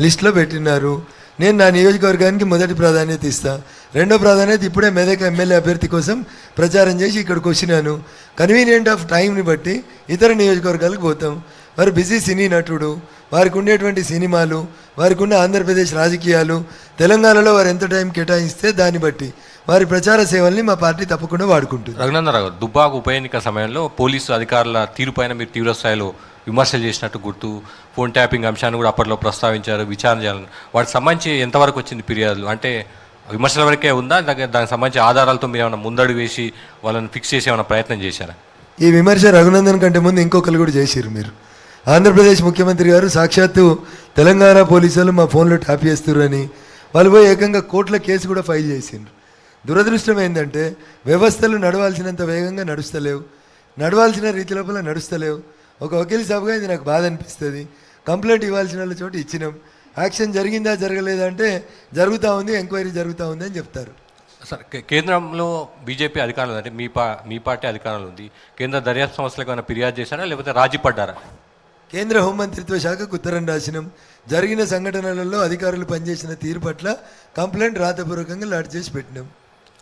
లిస్టులో పెట్టినారు. నేను నా నియోజకవర్గానికి మొదటి ప్రాధాన్యత ఇస్తాను. రెండో ప్రాధాన్యత ఇప్పుడే మెదక్ ఎమ్మెల్యే అభ్యర్థి కోసం ప్రచారం చేసి ఇక్కడికి వచ్చినాను. కన్వీనియంట్ ఆఫ్ టైంని బట్టి ఇతర నియోజకవర్గాలకు పోతాం. వారు బిజీ సినీ నటుడు, వారికి ఉండేటువంటి సినిమాలు, వారికి ఉన్న ఆంధ్రప్రదేశ్ రాజకీయాలు, తెలంగాణలో వారు ఎంత టైం కేటాయిస్తే దాన్ని బట్టి వారి ప్రచార సేవల్ని మా పార్టీ తప్పకుండా వాడుకుంటుంది. రఘునందరావు గారు, దుబ్బాక ఉప ఎన్నిక సమయంలో పోలీసు అధికారుల తీరుపైన మీరు తీవ్ర స్థాయిలో విమర్శలు చేసినట్టు గుర్తు. ఫోన్ ట్యాపింగ్ అంశాన్ని కూడా అప్పట్లో ప్రస్తావించారు, విచారణ చేయాలని. వాటికి సంబంధించి ఎంతవరకు వచ్చింది ఫిర్యాదులు? అంటే విమర్శల వరకే ఉందా, దానికి సంబంధించి ఆధారాలతో మీరు ఏమైనా ముందడుగు వేసి వాళ్ళని ఫిక్స్ చేసి ఏమైనా ప్రయత్నం చేశారా? ఈ విమర్శ రఘునందన్ కంటే ముందు ఇంకొకరు కూడా చేసిరు. మీరు ఆంధ్రప్రదేశ్ ముఖ్యమంత్రి గారు సాక్షాత్తు తెలంగాణ పోలీసులు మా ఫోన్లో ట్యాప్ చేస్తున్నారని వాళ్ళు పోయి ఏకంగా కోర్టుల కేసు కూడా ఫైల్ చేసిండ్రు. దురదృష్టం ఏంటంటే వ్యవస్థలు నడవాల్సినంత వేగంగా నడుస్తలేవు, నడవాల్సిన రీతి లోపల నడుస్తలేవు. ఒక వకీల్ సాబుగా ఇది నాకు బాధ అనిపిస్తుంది. కంప్లైంట్ ఇవ్వాల్సిన వాళ్ళ చోటు ఇచ్చినాం, యాక్షన్ జరిగిందా జరగలేదా అంటే జరుగుతూ ఉంది, ఎంక్వైరీ జరుగుతూ ఉంది అని చెప్తారు. సార్, కేంద్రంలో బీజేపీ అధికారంలో అంటే మీ పార్టీ అధికారంలో ఉంది. కేంద్ర దర్యాప్తు సంస్థలకు ఏమైనా ఫిర్యాదు చేశారా, లేకపోతే రాజీ పడ్డారా? కేంద్ర హోంమంత్రిత్వ శాఖకు ఉత్తరం రాసినాం. జరిగిన సంఘటనలలో అధికారులు పనిచేసిన తీరు పట్ల కంప్లైంట్ రాతపూర్వకంగా లాడ్జ్ చేసి పెట్టినాం.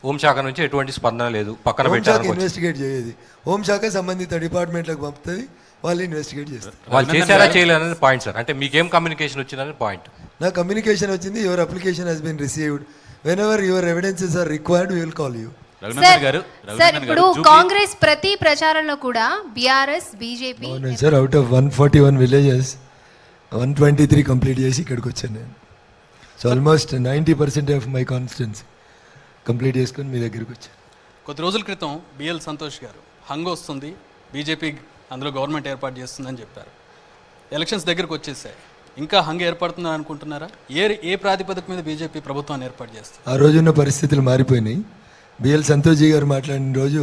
హోంశాఖ నుంచి ఎటువంటి స్పందన లేదు, పక్కన హోంశాఖ ఇన్వెస్టిగేట్ చేయదు. హోంశాఖ సంబంధిత డిపార్ట్మెంట్లకు పంపుతుంది, వాళ్ళు ఇన్వెస్టిగేట్ చేస్తారు. వాళ్ళు చేశారా చేయలేదనేది పాయింట్ సార్. అంటే మీకేం కమ్యూనికేషన్ వచ్చిందనేది పాయింట్. నా కమ్యూనికేషన్ వచ్చింది, your application has been received, whenever your evidences are required we will call you. Sir, ఇప్పుడు కాంగ్రెస్ ప్రతి ప్రచారంలో కూడా BRS BJP sir out of 141 villages 123 complete చేసి ఇక్కడికి వచ్చాను నేను. So almost 90% of my constituency complete చేసుకొని మీ దగ్గరికి వచ్చాను. కొద్ది రోజుల క్రితం బిఎల్ సంతోష్ గారు హంగ్ వస్తుంది, బీజేపీ అందులో గవర్నమెంట్ ఏర్పాటు చేస్తుందని చెప్పారు. ఎలక్షన్స్ దగ్గరకు వచ్చేసాయి, ఇంకా హంగ్ ఏర్పడుతుందని అనుకుంటున్నారా? ఏ ప్రాతిపదిక మీద బీజేపీ ప్రభుత్వాన్ని ఏర్పాటు చేస్తారు? ఆ రోజున్న పరిస్థితులు మారిపోయినాయి. బిఎల్ సంతోష్ గారు మాట్లాడిన రోజు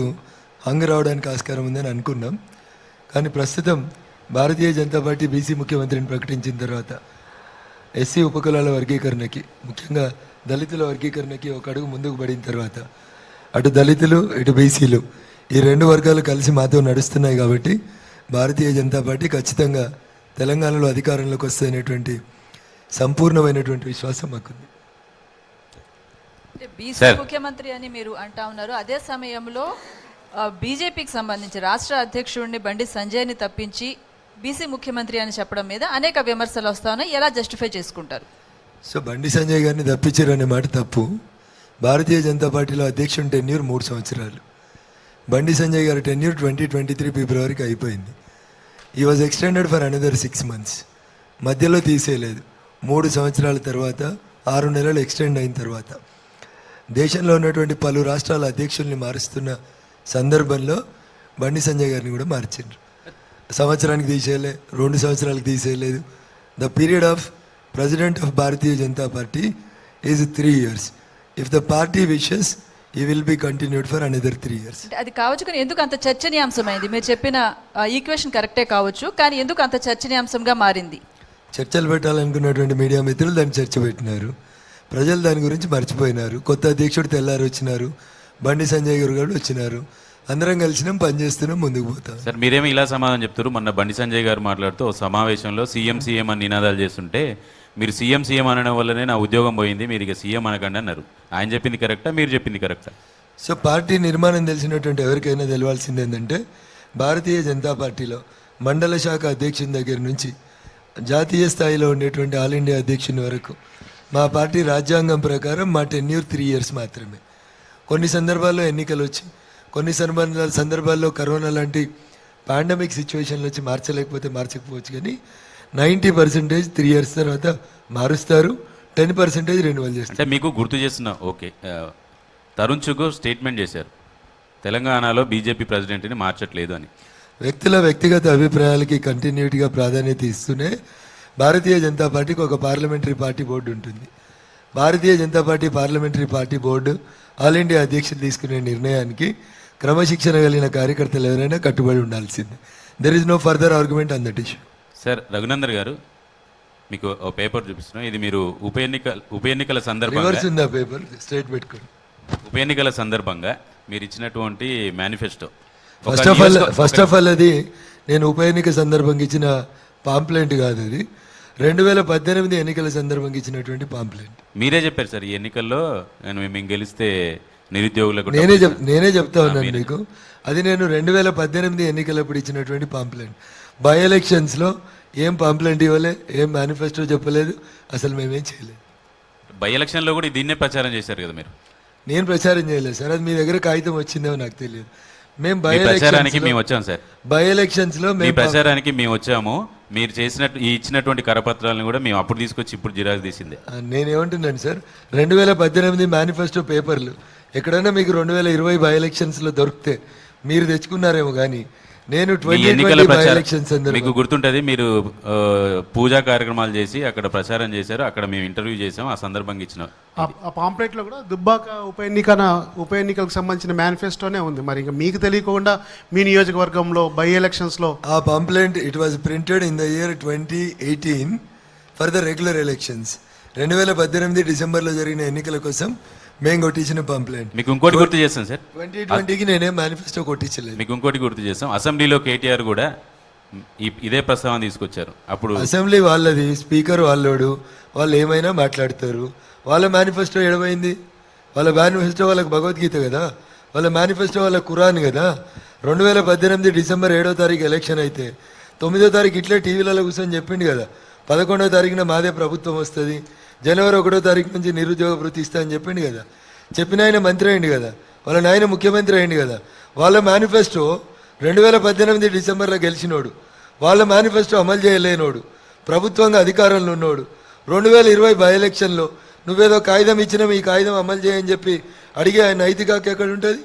హంగ్ రావడానికి ఆస్కారం ఉందని అనుకున్నాం. కానీ ప్రస్తుతం భారతీయ జనతా పార్టీ బీసీ ముఖ్యమంత్రిని ప్రకటించిన తర్వాత ఎస్సీ ఉపకులాల వర్గీకరణకి, ముఖ్యంగా దళితుల వర్గీకరణకి ఒక అడుగు ముందుకు పడిన తర్వాత అటు దళితులు ఇటు బీసీలు ఈ రెండు వర్గాలు కలిసి మాతో నడుస్తున్నాయి. కాబట్టి భారతీయ జనతా పార్టీ ఖచ్చితంగా తెలంగాణలో అధికారంలోకి వస్తేనేటువంటి సంపూర్ణమైనటువంటి విశ్వాసం మాకుంది. బీసీ ముఖ్యమంత్రి అని మీరు అంటా ఉన్నారు. అదే సమయంలో బీజేపీకి సంబంధించి రాష్ట్ర అధ్యక్షుడిని బండి సంజయ్ని తప్పించి బీసీ ముఖ్యమంత్రి అని చెప్పడం మీద అనేక విమర్శలు వస్తా ఉన్నాయి. ఎలా జస్టిఫై చేసుకుంటారు? సో బండి సంజయ్ గారిని తప్పించారు అనే మాట తప్పు. భారతీయ జనతా పార్టీలో అధ్యక్షుని టెన్యూర్ 3 సంవత్సరాలు. బండి సంజయ్ గారి టెన్యూర్ 2023 ఫిబ్రవరికి అయిపోయింది. ఈ was extended for another 6 months. మధ్యలో తీసేయలేదు. 3 సంవత్సరాల తర్వాత 6 నెలలు ఎక్స్టెండ్ అయిన తర్వాత దేశంలో ఉన్నటువంటి పలు రాష్ట్రాల అధ్యక్షుల్ని మారుస్తున్న సందర్భంలో బండి సంజయ్ గారిని కూడా మార్చిండ్రు. సంవత్సరానికి తీసేయలే, 2 సంవత్సరాలకు తీసేయలేదు. The period of president of Bharatiya Janata party is 3 years. If the party wishes he will be continued for another 3 years. అది కావచ్చు, కానీ ఎందుకు అంత చర్చనీయాంశమైంది? మీరు చెప్పిన ఈక్వేషన్ కరెక్టే కావచ్చు, కానీ ఎందుకు అంత చర్చనీయాంశంగా మారింది? చర్చలు పెట్టాలనుకున్నటువంటి మీడియా మిత్రులు దాన్ని చర్చ పెట్టినారు. ప్రజలు దాని గురించి మర్చిపోయినారు. కొత్త అధ్యక్షుడు తెల్లారు వచ్చినారు, బండి సంజయ్ గారు కూడా వచ్చినారు. అందరం కలిసినాం, పనిచేస్తున్నాం, ముందుకు పోతాం. సార్, మీరేమో ఇలా సమాధానం చెప్తారు. మొన్న బండి సంజయ్ గారు మాట్లాడుతూ సమావేశంలో సీఎం అని నినాదాలు చేస్తుంటే మీరు సీఎం అనడం వల్లనే నా ఉద్యోగం పోయింది, మీరు ఇక సీఎం అనకండి అన్నారు. ఆయన చెప్పింది కరెక్టా, మీరు చెప్పింది కరెక్టా? సో పార్టీ నిర్మాణం తెలిసినటువంటి ఎవరికైనా తెలవాల్సింది ఏంటంటే భారతీయ జనతా పార్టీలో మండల శాఖ అధ్యక్షుని దగ్గర నుంచి జాతీయ స్థాయిలో ఉండేటువంటి ఆల్ ఇండియా అధ్యక్షుని వరకు మా పార్టీ రాజ్యాంగం ప్రకారం మా టెన్యూర్ 3 years మాత్రమే. కొన్ని సందర్భాల్లో ఎన్నికలు వచ్చి, కొన్ని సందర్భాల్లో కరోనా లాంటి పాండమిక్ సిచ్యువేషన్లు వచ్చి మార్చకపోవచ్చు. కానీ 90% 3 years తర్వాత మారుస్తారు, 10% రెన్యువల్ చేస్తారు. అంటే మీకు గుర్తు చేస్తున్నా, ఓకే, తరుణ్ చుగూర్ స్టేట్మెంట్ చేశారు, తెలంగాణలో బీజేపీ ప్రెసిడెంట్ని మార్చట్లేదు అని. వ్యక్తుల వ్యక్తిగత అభిప్రాయాలకి కంటిన్యూటీగా ప్రాధాన్యత ఇస్తూనే భారతీయ జనతా పార్టీకి ఒక పార్లమెంటరీ పార్టీ బోర్డు ఉంటుంది. Bharatiya Janata party parliamentary party board all India అధ్యక్షులు తీసుకునే నిర్ణయానికి క్రమశిక్షణ కలిగిన కార్యకర్తలు ఎవరైనా కట్టుబడి ఉండాల్సిందే. There is no further argument on that issue. Sir, Raghunandan గారు, మీకు ఓ పేపర్ చూపిస్తున్నాం. ఇది మీరు ఉప ఎన్నికల సందర్భంగా పేపర్ స్ట్రైట్ పెట్టుకోండి. ఉప ఎన్నికల సందర్భంగా మీరు ఇచ్చినటువంటి మేనిఫెస్టో. ఫస్ట్ ఆఫ్ ఆల్ అది నేను ఉప ఎన్నిక సందర్భంగా ఇచ్చిన పాంప్లెంట్ కాదు, అది 2018 ఎన్నికల సందర్భంగా ఇచ్చినటువంటి పాంప్లెట్. మీరే చెప్పారు సార్ ఈ ఎన్నికల్లో మేము గెలిస్తే నిరుద్యోగులకు నేనే చెప్తా ఉన్నాను మీకు. అది నేను 2018 ఎన్నికలప్పుడు ఇచ్చినటువంటి పాంప్లెంట్. బై ఎలక్షన్స్లో ఏం పాంప్లెంట్ ఇవ్వలే, ఏం మేనిఫెస్టో చెప్పలేదు, అసలు మేమేం చేయలేదు. బై ఎలక్షన్లో కూడా దీన్నే ప్రచారం చేశారు కదా మీరు. నేను ప్రచారం చేయలేదు సార్, అది మీ దగ్గర కాగితం వచ్చిందేమో నాకు తెలియదు. మేము మీ ప్రచారానికి మేము వచ్చాం సార్. బై ఎలక్షన్స్లో మీ ప్రచారానికి మేము వచ్చాము. మీరు చేసినట్టు ఈ ఇచ్చినటువంటి కరపత్రాలను కూడా మేము అప్పుడు తీసుకొచ్చి ఇప్పుడు జిరాక్స్ తీసిందే. నేనేమంటున్నాను సార్, 2018 మేనిఫెస్టో పేపర్లు ఎక్కడైనా మీకు 2020 బై ఎలక్షన్స్లో దొరికితే మీరు తెచ్చుకున్నారేమో కానీ నేను 2020 బై ఎలక్షన్స్ మీకు గుర్తుంటది, మీరు పూజా కార్యక్రమాలు చేసి అక్కడ ప్రచారం చేశారు, అక్కడ మేము ఇంటర్వ్యూ చేసాం, ఆ సందర్భంగా ఇచ్చిన ఆ పాంప్లెట్లో కూడా దుబ్బాక ఉప ఎన్నికలకు సంబంధించిన మేనిఫెస్టోనే ఉంది. మరి ఇంకా మీకు తెలియకుండా మీ నియోజకవర్గంలో బై ఎలక్షన్స్లో ఆ pamphlet it was printed in the year 2018 for the regular elections. 2018 డిసెంబర్లో జరిగిన ఎన్నికల కోసం మేము కొట్టించిన పాంప్లెంట్. మీకు ఇంకోటి గుర్తు చేస్తాం సార్, 2020కి నేనేం మేనిఫెస్టో కొట్టించలేదు. మీకు ఇంకోటి గుర్తు చేస్తాం, అసెంబ్లీలో కేటీఆర్ కూడా ఇదే ప్రస్తావన తీసుకొచ్చారు. అప్పుడు అసెంబ్లీ వాళ్ళది, స్పీకర్ వాళ్ళోడు, వాళ్ళు ఏమైనా మాట్లాడతారు. వాళ్ళ మేనిఫెస్టో ఎడమైంది? వాళ్ళ మేనిఫెస్టో వాళ్ళకి భగవద్గీత కదా, వాళ్ళ మేనిఫెస్టో వాళ్ళ ఖురాన్ కదా. 2018 డిసెంబర్ 7వ తారీఖు ఎలక్షన్ అయితే 9వ తారీఖు ఇట్లే టీవీలలో కూర్చొని చెప్పిండు కదా, 11వ తారీఖున మాదే ప్రభుత్వం వస్తుంది, జనవరి 1వ తారీఖు నుంచి నిరుద్యోగ వృత్తి ఇస్తా అని చెప్పిండు కదా. చెప్పిన ఆయన మంత్రి అయింది కదా, వాళ్ళ నాయన ముఖ్యమంత్రి అయింది కదా. వాళ్ళ మేనిఫెస్టో 2018 డిసెంబర్లో గెలిచినోడు, వాళ్ళ మేనిఫెస్టో అమలు చేయలేనోడు, ప్రభుత్వంగా అధికారంలో ఉన్నోడు 2020 బై ఎలక్షన్లో నువ్వేదో కాగితం ఇచ్చినా ఈ కాగితం అమలు చేయని చెప్పి అడిగే ఆయన నైతిక హక్కు ఎక్కడ ఉంటుంది?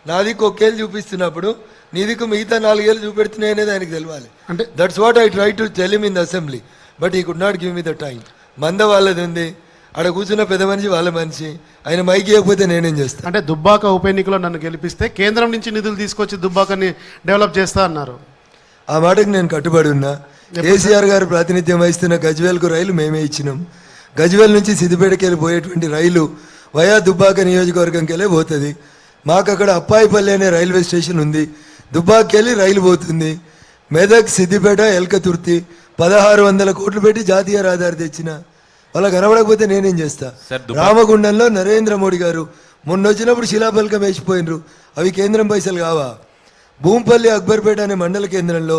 నా దిక్కు ఒకేళ్ళు చూపిస్తున్నప్పుడు నీ దిక్కు మిగతా 4 ఏళ్ళు చూపెడుతున్నాయి అనేది ఆయనకు తెలియాలి. అంటే that's what I try to tell him in the assembly, but he could not give me the time. మంద వాళ్ళది ఉంది, ఆడ కూర్చున్న పెద్ద మనిషి వాళ్ళ మనిషి, ఆయన మైకి ఇవ్వకపోతే నేనేం చేస్తాను? అంటే దుబ్బాక ఉప ఎన్నికలో నన్ను గెలిపిస్తే కేంద్రం నుంచి నిధులు తీసుకొచ్చి దుబ్బాకని డెవలప్ చేస్తా అన్నారు. ఆ మాటకు నేను కట్టుబడి ఉన్నా. కేసీఆర్ గారు ప్రాతినిధ్యం వహిస్తున్న గజ్వేల్కు రైలు మేమే ఇచ్చినాం. గజ్వేల్ నుంచి సిద్దిపేటకి వెళ్ళి పోయేటువంటి రైలు వయా దుబ్బాక నియోజకవర్గంకి వెళ్ళి పోతుంది. మాకు అక్కడ అప్పాయిపల్లి అనే రైల్వే స్టేషన్ ఉంది, దుబ్బాకి వెళ్ళి రైలు పోతుంది. మెదక్, సిద్దిపేట, ఎల్కతుర్తి 1600 కోట్లు పెట్టి జాతీయ రహదారి తెచ్చిన వాళ్ళకి కనబడకపోతే నేనేం చేస్తా? రామగుండంలో నరేంద్ర మోడీ గారు మొన్న వచ్చినప్పుడు శిలాఫలకం వేసిపోయినరు, అవి కేంద్రం పైసలు కావా? భూంపల్లి అక్బర్పేట అనే మండల కేంద్రంలో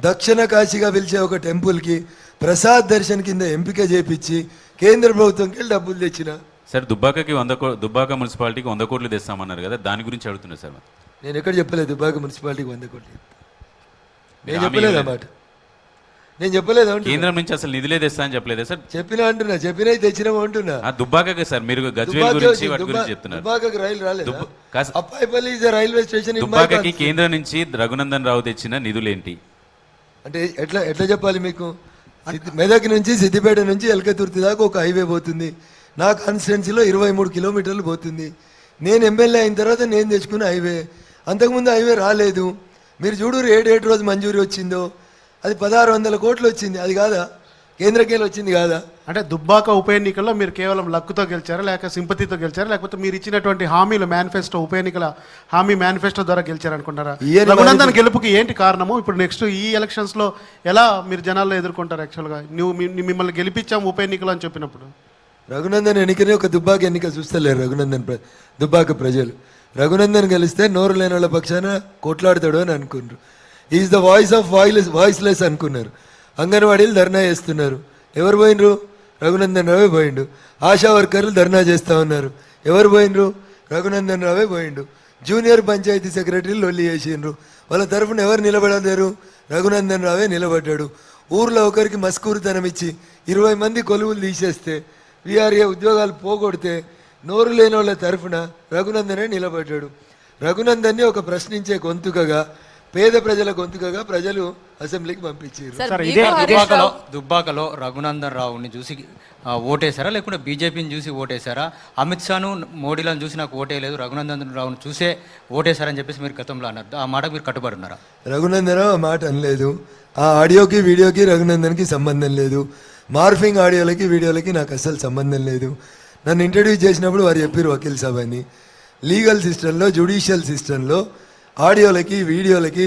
దక్షిణ కాశీగా పిలిచే ఒక టెంపుల్కి ప్రసాద్ దర్శన్ కింద ఎంపిక చేపించి కేంద్ర ప్రభుత్వంకి వెళ్ళి డబ్బులు తెచ్చిన. సార్ దుబ్బాక మున్సిపాలిటీకి 100 కోట్లు తెస్తామన్నారు కదా, దాని గురించి అడుగుతున్నారు సార్. నేను ఎక్కడ చెప్పలేదు దుబ్బాక మున్సిపాలిటీకి 100 కోట్లు. నేను చెప్పలేదు అన్నమాట, నేను చెప్పలేదు. కేంద్రం నుంచి అసలు నిధులే తెస్తా అని చెప్పలేదా సార్? చెప్పినా అంటున్నా, చెప్పినా తెచ్చినాము అంటున్నా. దుబ్బాక సార్ మీరు గజ్వేల్ గురించి వాటి గురించి చెప్తున్నారు. దుబ్బాకకి రైలు రాలేదు. Appaipalli is railway station. దుబ్బాకకి కేంద్రం నుంచి రఘునందన్ రావు తెచ్చిన నిధులేంటి అంటే ఎట్లా చెప్పాలి మీకు? మెదక్ నుంచి సిద్దిపేట నుంచి ఎల్కతుర్తి దాకా ఒక హైవే పోతుంది. నా కాన్స్టిట్యున్సీలో 23 కిలోమీటర్లు పోతుంది. నేను ఎమ్మెల్యే అయిన తర్వాత నేను తెచ్చుకున్న హైవే. అంతకుముందు హైవే రాలేదు. మీరు చూడరు ఏడు రోజు మంజూరీ వచ్చిందో, అది 1600 కోట్లు వచ్చింది. అది కాదా కేంద్రకేలు వచ్చింది కాదా? అంటే దుబ్బాక ఉప ఎన్నికల్లో మీరు కేవలం లక్కుతో గెలిచారా, లేక సింపతితో గెలిచారా, లేకపోతే మీరు ఇచ్చినటువంటి హామీలు మేనిఫెస్టో ఉప ఎన్నికల హామీ మేనిఫెస్టో ద్వారా గెలిచారనుకుంటారా? రఘునందన్ గెలుపుకి ఏంటి కారణము? ఇప్పుడు నెక్స్ట్ ఈ ఎలక్షన్స్ లో ఎలా మీరు జనాల్లో ఎదుర్కొంటారు? యాక్చువల్గా మిమ్మల్ని గెలిపించాము ఉప ఎన్నికలు అని చెప్పినప్పుడు రఘునందన్ ఎన్నికనే ఒక దుబ్బాక ఎన్నిక చూస్తలేరు. దుబ్బాక ప్రజలు రఘునందన్ గెలిస్తే నోరు లేని వాళ్ళ పక్షాన కొట్లాడతాడు అని అనుకున్నారు. Is the voice of voiceless అనుకున్నారు. అంగన్వాడీలు ధర్నా చేస్తున్నారు. ఎవరు పోయినరు? రఘునందన్ రావే పోయిండు. ఆశా వర్కర్లు ధర్నా చేస్తూ ఉన్నారు. ఎవరు పోయినరు? రఘునందన్ రావే పోయిండు. జూనియర్ పంచాయతీ సెక్రటరీలు లొల్లి చేసిండ్రు. వాళ్ళ తరఫున ఎవరు నిలబడలేరు? రఘునందన్ రావే నిలబడ్డాడు. ఊర్లో ఒకరికి మస్కూరుతనం ఇచ్చి 20 మంది కొలువులు తీసేస్తే, వీఆర్ఏ ఉద్యోగాలు పోగొడితే నోరు లేని వాళ్ళ తరఫున రఘునందనే నిలబడ్డాడు. రఘునందన్ని ఒక ప్రశ్నించే గొంతుకగా, పేద ప్రజల గొంతుకగా ప్రజలు అసెంబ్లీకి పంపించారు. దుబ్బాకలో రఘునందన్ రావుని చూసి ఓటేశారా, లేకుంటే బీజేపీని చూసి ఓటేశారా? అమిత్ షాను మోడీలను చూసి నాకు ఓటేయలేదు, రఘునందన్ రావుని చూసే ఓటేశారని చెప్పేసి మీరు గతంలో అన్నారు. ఆ మాట మీరు కట్టుబడి ఉన్నారా? రఘునందన్ రావు ఆ మాట అనలేదు. ఆ ఆడియోకి వీడియోకి రఘునందన్కి సంబంధం లేదు. మార్ఫింగ్ ఆడియోలకి వీడియోలకి నాకు అస్సలు సంబంధం లేదు. నన్ను ఇంట్రడ్యూస్ చేసినప్పుడు వారు చెప్పారు వకీల్ సాబ్ అని. లీగల్ సిస్టంలో, జ్యుడిషియల్ సిస్టంలో ఆడియోలకి వీడియోలకి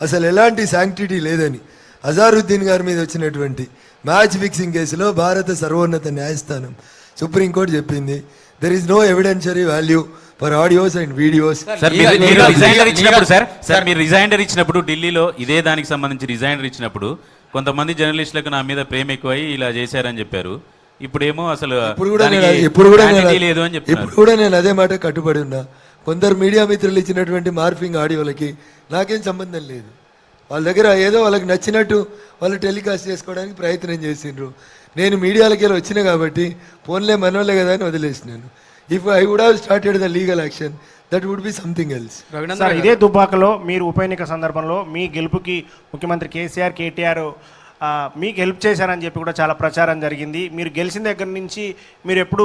అసలు ఎలాంటి శాంక్టిటీ లేదని అజారుద్దీన్ గారి మీద వచ్చినటువంటి మ్యాచ్ ఫిక్సింగ్ కేసులో భారత సర్వోన్నత న్యాయస్థానం సుప్రీంకోర్టు చెప్పింది there is no evidentiary value for audios and videos. Sir మీరు రిజైండర్ ఇచ్చినప్పుడు సార్ మీరు రిజైండర్ ఇచ్చినప్పుడు ఢిల్లీలో ఇదే దానికి సంబంధించి రిజైండర్ ఇచ్చినప్పుడు కొంతమంది జర్నలిస్టులకు నా మీద ప్రేమ ఎక్కువై ఇలా చేశారని చెప్పారు. ఇప్పుడేమో అసలు ఇప్పుడు లేదు అని చెప్తున్నారు. ఇప్పుడు కూడా నేను అదే మాట కట్టుబడి ఉన్నా. కొందరు మీడియా మిత్రులు ఇచ్చినటువంటి మార్ఫింగ్ ఆడియోలకి నాకేం సంబంధం లేదు. వాళ్ళ దగ్గర ఏదో వాళ్ళకి నచ్చినట్టు వాళ్ళు టెలికాస్ట్ చేసుకోవడానికి ప్రయత్నం చేసిండ్రు. నేను మీడియాలకి వెళ్ళి వచ్చినా కాబట్టి ఫోన్లే మనోళ్ళే కదా అని వదిలేసినాను. If I would have started the legal action that would be something else. Sir ఇదే దుబ్బాకలో మీరు ఉప ఎన్నిక సందర్భంలో మీ గెలుపుకి ముఖ్యమంత్రి కేసీఆర్ కేటీఆర్ మీకు హెల్ప్ చేశారని చెప్పి కూడా చాలా ప్రచారం జరిగింది. మీరు గెలిచిన దగ్గర నుంచి మీరు ఎప్పుడు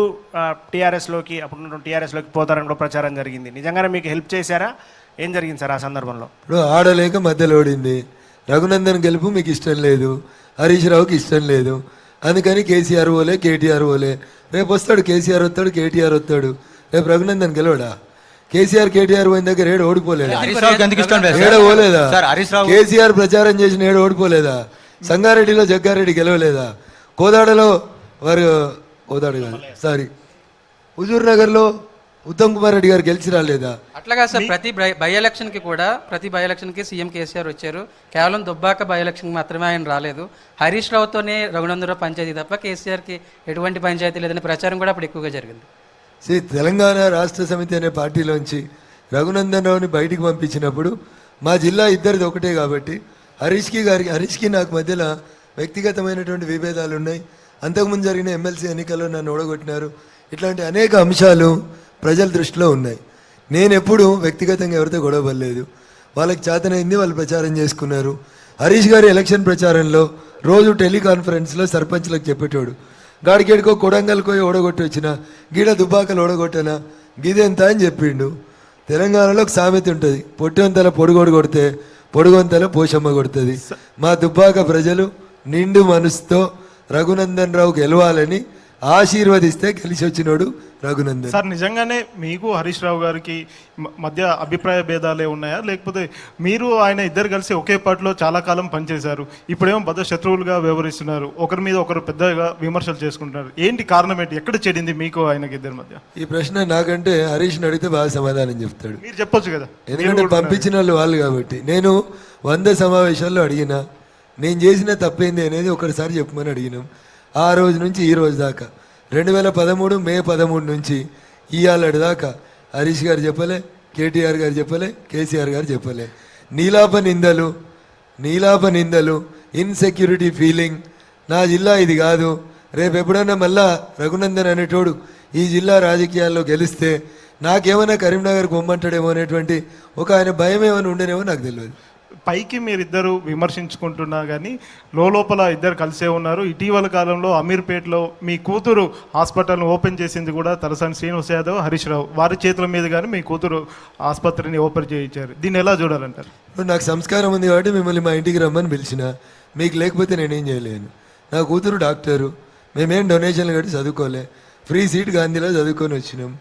టీఆర్ఎస్లోకి అప్పుడు టీఆర్ఎస్లోకి పోతారని కూడా ప్రచారం జరిగింది. నిజంగానే మీకు హెల్ప్ చేశారా? ఏం జరిగింది సార్ ఆ సందర్భంలో? ఇప్పుడు ఆడలేక మధ్యలో ఓడింది. రఘునందన్ గెలుపు మీకు ఇష్టం లేదు, హరీష్ రావుకి ఇష్టం లేదు. అందుకని కేసీఆర్ ఓలే కేటీఆర్ ఓలే. రేపు వస్తాడు కేసీఆర్ వస్తాడు కేటీఆర్ వస్తాడు. రేపు రఘునందన్ గెలవడా? కేసీఆర్ కేటీఆర్ పోయిన దగ్గర ఏడు ఓడిపోలేదా? ఏడ ఓలేదా? కేసీఆర్ ప్రచారం చేసిన ఏడు ఓడిపోలేదా? సంగారెడ్డిలో జగ్గారెడ్డి గెలవలేదా? కోదాడలో కోదాడు కాదు సారీ హుజూర్ నగర్లో ఉత్తమ్ కుమార్ రెడ్డి గారు గెలిచి రాలేదా? అట్లాగా సార్ ప్రతి బై ఎలక్షన్కి కూడా ప్రతి బై ఎలక్షన్కి సీఎం కేసీఆర్ వచ్చారు. కేవలం దుబ్బాక బై ఎలక్షన్కి మాత్రమే ఆయన రాలేదు. హరీష్ రావుతోనే రఘునందరావు పంచాయతీ తప్ప కేసీఆర్కి ఎటువంటి పంచాయతీ లేదనే ప్రచారం కూడా అప్పుడు ఎక్కువగా జరిగింది. తెలంగాణ రాష్ట్ర సమితి అనే పార్టీలోంచి రఘునందన్ రావుని బయటికి పంపించినప్పుడు మా జిల్లా ఇద్దరిది ఒకటే కాబట్టి హరీష్కి నాకు మధ్యలో వ్యక్తిగతమైనటువంటి విభేదాలు ఉన్నాయి. అంతకుముందు జరిగిన ఎమ్మెల్సీ ఎన్నికల్లో నన్ను ఓడగొట్టినారు. ఇట్లాంటి అనేక అంశాలు ప్రజల దృష్టిలో ఉన్నాయి. నేను ఎప్పుడు వ్యక్తిగతంగా ఎవరితో గొడవపడలేదు. వాళ్ళకి చేతనైంది వాళ్ళు ప్రచారం చేసుకున్నారు. హరీష్ గారి ఎలక్షన్ ప్రచారంలో రోజు టెలికాన్ఫరెన్స్లో సర్పంచ్లకు చెప్పేటోడు గాడికేడుకో కొడంగల్కో ఓడగొట్టి వచ్చిన గీడ దుబ్బాకలు ఓడగొట్టనా గిదెంత అని చెప్పిండు. తెలంగాణలో ఒక సామెత ఉంటుంది, పొట్టొంతల పొడుగోడు కొడితే పొడుగొంతల పోషమ్మ కొడుతుంది. మా దుబ్బాక ప్రజలు నిండు మనసుతో రఘునందన్ రావు గెలవాలని ఆశీర్వదిస్తే గెలిచి వచ్చినోడు రఘునందన్. సార్ నిజంగానే మీకు హరీష్ రావు గారికి మధ్య అభిప్రాయ భేదాలే ఉన్నాయా, లేకపోతే మీరు ఆయన ఇద్దరు కలిసి ఒకే పార్టీలో చాలా కాలం పనిచేశారు, ఇప్పుడేమో బద్ద శత్రువులుగా వ్యవహరిస్తున్నారు, ఒకరి మీద ఒకరు పెద్దగా విమర్శలు చేసుకుంటున్నారు, ఏంటి కారణం ఏంటి? ఎక్కడ చెడింది మీకు ఆయనకి ఇద్దరి మధ్య? ఈ ప్రశ్న నాకంటే హరీష్ని అడిగితే బాగా సమాధానం చెప్తాడు. మీరు చెప్పొచ్చు కదా, ఎందుకంటే పంపించిన వాళ్ళు కాబట్టి. నేను 100 సమావేశాల్లో అడిగినా నేను చేసిన తప్పేంది అనేది ఒకసారి చెప్పమని అడిగినాం. ఆ రోజు నుంచి ఈ రోజు దాకా 2013 మే 13 నుంచి ఇవాళ దాకా హరీష్ గారు చెప్పలే, కేటీఆర్ గారు చెప్పలే, కేసీఆర్ గారు చెప్పలే. నీలాప నిందలు, ఇన్సెక్యూరిటీ ఫీలింగ్, నా జిల్లా ఇది కాదు, రేపు ఎప్పుడన్నా మళ్ళా రఘునందన్ అనేటోడు ఈ జిల్లా రాజకీయాల్లో గెలిస్తే నాకేమైనా కరీంనగర్కి పొమ్మంటాడేమో అనేటువంటి ఒక ఆయన భయం ఏమైనా ఉండేనేమో నాకు తెలియదు. పైకి మీరిద్దరు విమర్శించుకుంటున్నా కానీ లోపల ఇద్దరు కలిసే ఉన్నారు. ఇటీవల కాలంలో అమీర్పేటలో మీ కూతురు హాస్పిటల్ను ఓపెన్ చేసింది కూడా తలసాని శ్రీనివాస్ యాదవ్, హరీష్ రావు వారి చేతుల మీద కానీ మీ కూతురు ఆసుపత్రిని ఓపెన్ చేయించారు. దీన్ని ఎలా చూడాలంటారు? నాకు సంస్కారం ఉంది కాబట్టి మిమ్మల్ని మా ఇంటికి రమ్మని పిలిచిన, మీకు లేకపోతే నేనేం చేయలేను. నా కూతురు డాక్టరు, మేమేం డొనేషన్లు కట్టి చదువుకోలే, ఫ్రీ సీట్ గాంధీలో చదువుకొని వచ్చినాం.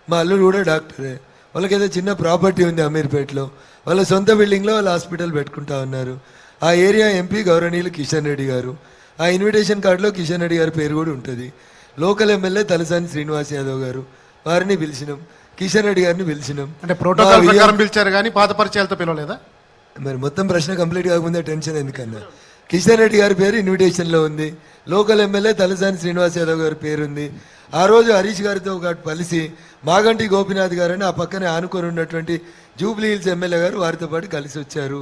మా అల్లుడు కూడా డాక్టరే, వాళ్ళకేదో చిన్న ప్రాపర్టీ ఉంది అమీర్పేటలో, వాళ్ళ సొంత బిల్డింగ్లో వాళ్ళు హాస్పిటల్ పెట్టుకుంటా ఉన్నారు. ఆ ఏరియా ఎంపీ గౌరవనీయులు కిషన్ రెడ్డి గారు, ఆ ఇన్విటేషన్ కార్డులో కిషన్ రెడ్డి గారి పేరు కూడా ఉంటుంది. లోకల్ ఎమ్మెల్యే తలసాని శ్రీనివాస్ యాదవ్ గారు, వారిని పిలిచినాం, కిషన్ రెడ్డి గారిని పిలిచినాం. అంటే ప్రోటోకాల్ ప్రకారం పిలిచారు కానీ పాత పరిచయాలతో పిలవలేదా? మరి మొత్తం ప్రశ్న కంప్లీట్ కాకముందే టెన్షన్ ఎందుకన్నా? కిషన్ రెడ్డి గారి పేరు ఇన్విటేషన్లో ఉంది, లోకల్ ఎమ్మెల్యే తలసాని శ్రీనివాస్ యాదవ్ గారి పేరుంది. ఆ రోజు హరీష్ గారితో కలిసి మాగంటి గోపినాథ్ గారని ఆ పక్కనే ఆనుకొని ఉన్నటువంటి జూబ్లీ హిల్స్ ఎమ్మెల్యే గారు వారితో పాటు కలిసి వచ్చారు.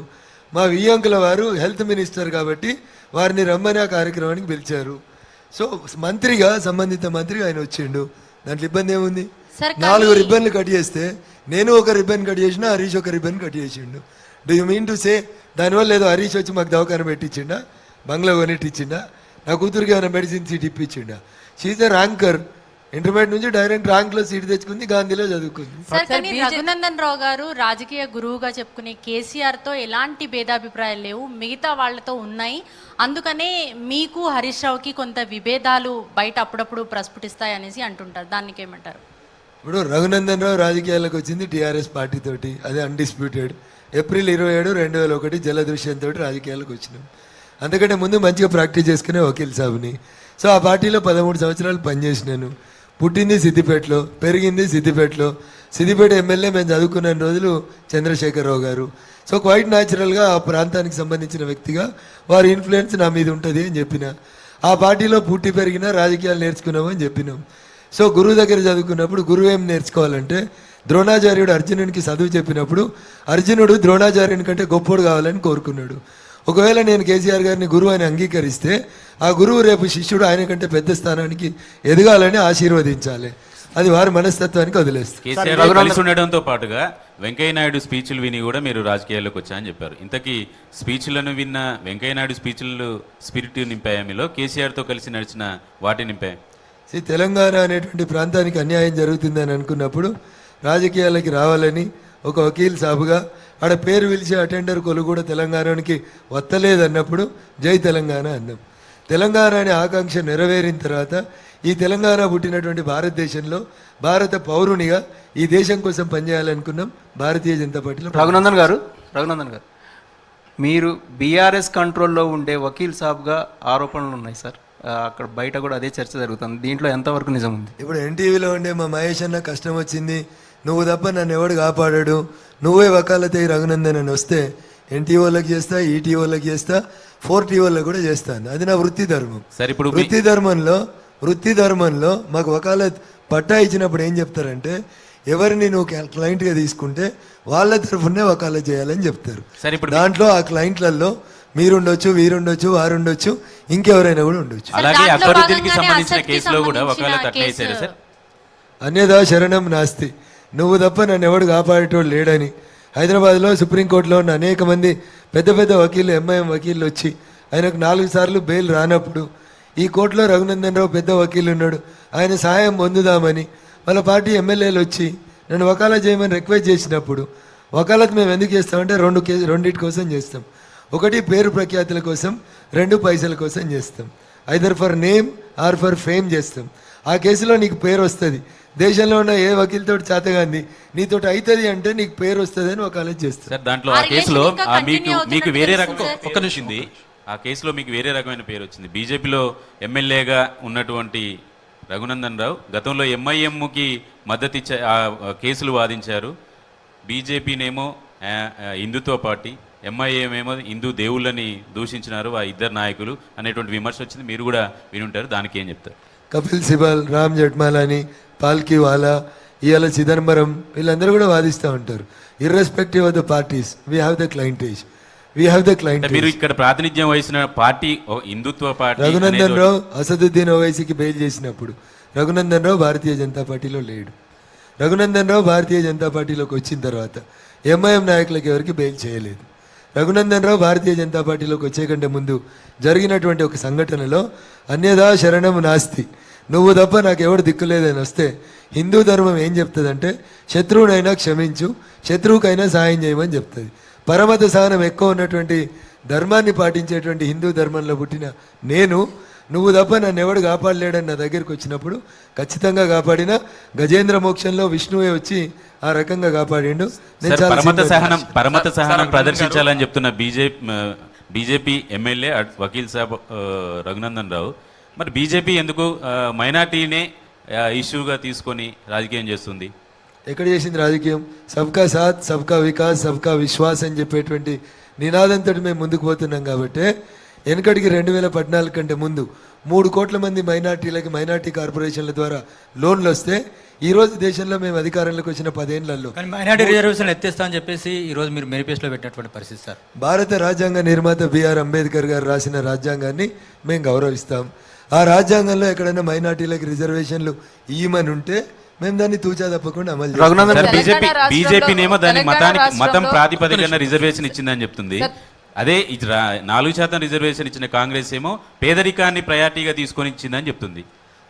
మా వియ్యంకుల వారు హెల్త్ మినిస్టర్ కాబట్టి వారిని రమ్మని ఆ కార్యక్రమానికి పిలిచారు. సో సంబంధిత మంత్రిగా ఆయన వచ్చిండు, దాంట్లో ఇబ్బంది ఏముంది? 4 రిబ్బన్లు కట్ చేస్తే నేను ఒక రిబ్బన్ కట్ చేసిన, హరీష్ ఒక రిబ్బన్ కట్ చేసిండు. Do you mean to say దానివల్ల ఏదో హరీష్ వచ్చి మాకు దవాఖాన పెట్టించిండా, బంగ్లా కొనిట్టించిండా, నా కూతురికి ఏమైనా మెడిసిన్ సీట్ ఇప్పించిండా? షీఈ్ ఎ ర్యాంకర్, ఇంటర్మీడియట్ నుంచి డైరెక్ట్ ర్యాంక్ లో సీట్ తెచ్చుకుంది, గాంధీలో చదువుకుంది. సార్ కానీ రఘునందన్ రావు గారు రాజకీయ గురువుగా చెప్పుకునే కేసీఆర్ తో ఎలాంటి భేదాభిప్రాయాలు లేవు, మిగతా వాళ్ళతో ఉన్నాయి, అందుకనే మీకు హరీష్ రావుకి కొంత విభేదాలు బయట అప్పుడప్పుడు ప్రస్ఫుటిస్తాయి అనేసి అంటుంటారు. దానికి ఏమంటారు? ఇప్పుడు రఘునందన్ రావు రాజకీయాలకు వచ్చింది టీఆర్ఎస్ పార్టీ తోటి, అది అన్డిస్ప్యూటెడ్. ఏప్రిల్ 27, 2001 జలదృశ్యంతో రాజకీయాలకు వచ్చినాం. అంతకంటే ముందు మంచిగా ప్రాక్టీస్ చేసుకునే వకీల్ సాబ్ని. సో ఆ పార్టీలో 13 సంవత్సరాలు పనిచేసినాను. పుట్టింది సిద్దిపేటలో, పెరిగింది సిద్దిపేటలో. సిద్దిపేట ఎమ్మెల్యే మేము చదువుకున్న రోజులు చంద్రశేఖరరావు గారు. సో క్వైట్ న్యాచురల్గా ఆ ప్రాంతానికి సంబంధించిన వ్యక్తిగా వారి ఇన్ఫ్లుయెన్స్ నా మీద ఉంటుంది అని చెప్పిన. ఆ పార్టీలో పుట్టి పెరిగినా రాజకీయాలు నేర్చుకున్నామని చెప్పినాం. సో గురువు దగ్గర చదువుకున్నప్పుడు గురువు ఏం నేర్చుకోవాలంటే, ద్రోణాచార్యుడు అర్జునునికి చదువు చెప్పినప్పుడు అర్జునుడు ద్రోణాచార్యుని కంటే గొప్పోడు కావాలని కోరుకున్నాడు. ఒకవేళ నేను కేసీఆర్ గారిని గురువు అని అంగీకరిస్తే ఆ గురువు రేపు శిష్యుడు ఆయన కంటే పెద్ద స్థానానికి ఎదగాలని ఆశీర్వదించాలి. అది వారి మనస్తత్వానికి వదిలేస్తుంది. కేసీఆర్ కలిసి ఉండడంతో పాటుగా వెంకయ్యనాయుడు స్పీచ్లు విని కూడా మీరు రాజకీయాల్లోకి వచ్చారని చెప్పారు. ఇంతకీ స్పీచ్లను విన్న వెంకయ్యనాయుడు స్పీచ్లు స్పిరిట్ నింపాయా మీలో? కేసీఆర్తో కలిసి నడిచిన వాటి నింపాయా? తెలంగాణ అనేటువంటి ప్రాంతానికి అన్యాయం జరుగుతుందని అనుకున్నప్పుడు రాజకీయాలకి రావాలని ఒక వకీల్ సాబుగా ఆడ పేరు పిలిచే అటెండర్ కొలు కూడా తెలంగాణకి వత్తలేదన్నప్పుడు జై తెలంగాణ అన్నాం. తెలంగాణ అనే ఆకాంక్ష నెరవేరిన తర్వాత ఈ తెలంగాణ పుట్టినటువంటి భారతదేశంలో భారత పౌరునిగా ఈ దేశం కోసం పనిచేయాలనుకున్నాం భారతీయ జనతా పార్టీలో. రఘునందన్ గారు మీరు బీఆర్ఎస్ కంట్రోల్లో ఉండే వకీల్ సాబ్గా ఆరోపణలు ఉన్నాయి సార్. అక్కడ బయట కూడా అదే చర్చ జరుగుతుంది. దీంట్లో ఎంతవరకు నిజం ఉంది? ఇప్పుడు ఎన్టీవీలో ఉండే మా మహేష్ అన్న కష్టం వచ్చింది, నువ్వు తప్ప నన్ను ఎవడు కాపాడాడు, నువ్వే వకాలతే రఘునందన్ అని వస్తే ఎన్టీఓలకు చేస్తా, ఈటీఓలకు చేస్తా, 4TOలకు కూడా చేస్తాను. అది నా వృత్తి ధర్మం. సరే, ఇప్పుడు వృత్తి ధర్మంలో మాకు వకాలత్ పట్టా ఇచ్చినప్పుడు ఏం చెప్తారంటే, ఎవరిని నువ్వు క్లయింట్గా తీసుకుంటే వాళ్ళ తరఫునే వకాలత్ చేయాలని చెప్తారు. సరే, ఇప్పుడు దాంట్లో ఆ క్లయింట్లలో మీరుండొచ్చు, వీరుండొచ్చు, వారుండొచ్చు, ఇంకెవరైనా కూడా ఉండొచ్చు. అలాగే అక్బరుద్దీన్కి సంబంధించిన కేసులో కూడా వకాలత్ అట్లే చేశారు సార్. అన్యదా శరణం నాస్తి, నువ్వు తప్ప నన్ను ఎవడు కాపాడేటోడు లేడని హైదరాబాద్లో సుప్రీంకోర్టులో ఉన్న అనేక మంది పెద్ద పెద్ద వకీళ్ళు, ఎంఐఎం వకీళ్ళు వచ్చి ఆయనకు 4 సార్లు బెయిల్ రానప్పుడు ఈ కోర్టులో రఘునందన్ రావు పెద్ద వకీలు ఉన్నాడు, ఆయన సహాయం పొందుదామని వాళ్ళ పార్టీ ఎమ్మెల్యేలు వచ్చి నన్ను వకాలత్ చేయమని రిక్వెస్ట్ చేసినప్పుడు, వకాలత్ మేము ఎందుకు చేస్తామంటే రెండింటి కోసం చేస్తాం. ఒకటి పేరు ప్రఖ్యాతుల కోసం, 2 పైసల కోసం చేస్తాం. Either for name or for fame చేస్తాం. ఆ కేసులో నీకు పేరు వస్తుంది, దేశంలో ఉన్న ఏ వకీల్తో చేతగాంది నీతోటి అవుతుంది అంటే నీకు పేరు వస్తుంది అని వకాలత్ చేస్తాం. సార్, దాంట్లో ఆ కేసులో మీకు వేరే రకం వచ్చింది. ఆ కేసులో మీకు వేరే రకమైన పేరు వచ్చింది. బీజేపీలో ఎమ్మెల్యేగా ఉన్నటువంటి రఘునందన్ రావు గతంలో ఎంఐఎంకి మద్దతు ఇచ్చే కేసులు వాదించారు. బీజేపీనేమో హిందుత్వ పార్టీ, ఎంఐఎం ఏమో హిందూ దేవుళ్ళని దూషించినారు ఆ ఇద్దరు నాయకులు అనేటువంటి విమర్శ వచ్చింది. మీరు కూడా వినుంటారు, దానికి ఏం చెప్తారు? కపిల్ సిబల్, రామ్ జెఠ్మలాని, పాల్కీవాలా, ఇవాళ చిదంబరం, వీళ్ళందరూ కూడా వాదిస్తూ ఉంటారు. Irrespective of the parties we have the clientage. మీరు ఇక్కడ ప్రాతినిధ్యం వహించిన పార్టీ హిందుత్వ పార్టీ. రఘునందన్ రావు అసదుద్దీన్ ఓవైసీకి బెయిల్ చేసినప్పుడు రఘునందన్ రావు భారతీయ జనతా పార్టీలో లేడు. రఘునందన్ రావు భారతీయ జనతా పార్టీలోకి వచ్చిన తర్వాత ఎంఐఎం నాయకులకు ఎవరికి బెయిల్ చేయలేదు. రఘునందన్ రావు భారతీయ జనతా పార్టీలోకి వచ్చే కంటే ముందు జరిగినటువంటి ఒక సంఘటనలో అన్యదా శరణం నాస్తి, నువ్వు తప్ప నాకు ఎవడు దిక్కులేదని వస్తే హిందూ ధర్మం ఏం చెప్తుందంటే శత్రువునైనా క్షమించు, శత్రువుకైనా సాయం చేయమని చెప్తుంది. పరమత సహనం ఎక్కువ ఉన్నటువంటి ధర్మాన్ని పాటించేటువంటి హిందూ ధర్మంలో పుట్టిన నేను, నువ్వు తప్ప నన్ను ఎవడు కాపాడలేడని నా దగ్గరికి వచ్చినప్పుడు ఖచ్చితంగా కాపాడిన. గజేంద్ర మోక్షంలో విష్ణువే వచ్చి ఆ రకంగా కాపాడిండు. పరమత సహనం ప్రదర్శించాలని చెప్తున్న బీజేపీ ఎమ్మెల్యే వకీల్ సాబ్ రఘునందన్ రావు, మరి బీజేపీ ఎందుకు మైనార్టీనే ఇష్యూగా తీసుకొని రాజకీయం చేస్తుంది? ఎక్కడ చేసింది రాజకీయం? సబ్కా సాత్, సబ్కా వికాస్, సబ్కా విశ్వాస్ అని చెప్పేటువంటి నినాదంతో మేము ముందుకు పోతున్నాం. కాబట్టి వెనకటికి 2014 కంటే ముందు 3 కోట్ల మంది మైనార్టీలకి మైనార్టీ కార్పొరేషన్ల ద్వారా లోన్లు వస్తే ఈరోజు దేశంలో మేము అధికారంలోకి వచ్చిన 10 ఏళ్లలో మైనార్టీ రిజర్వేషన్ ఎత్తేస్తా అని చెప్పేసి ఈరోజు మీరు మేనిఫెస్టోలో పెట్టినటువంటి పరిస్థితి సార్. భారత రాజ్యాంగ నిర్మాత బిఆర్ అంబేద్కర్ గారు రాసిన రాజ్యాంగాన్ని మేము గౌరవిస్తాం. ఆ రాజ్యాంగంలో ఎక్కడైనా మైనార్టీలకు రిజర్వేషన్లు ఇయ్యమని ఉంటే మేము దాన్ని తూచా తప్పకుండా అమలు చేస్తాం. బీజేపీనేమో దాని మతం ప్రాతిపదికన రిజర్వేషన్ ఇచ్చిందని చెప్తుంది. అదే 4% రిజర్వేషన్ ఇచ్చిన కాంగ్రెస్ ఏమో పేదరికాన్ని ప్రయారిటీగా తీసుకొని ఇచ్చిందని చెప్తుంది.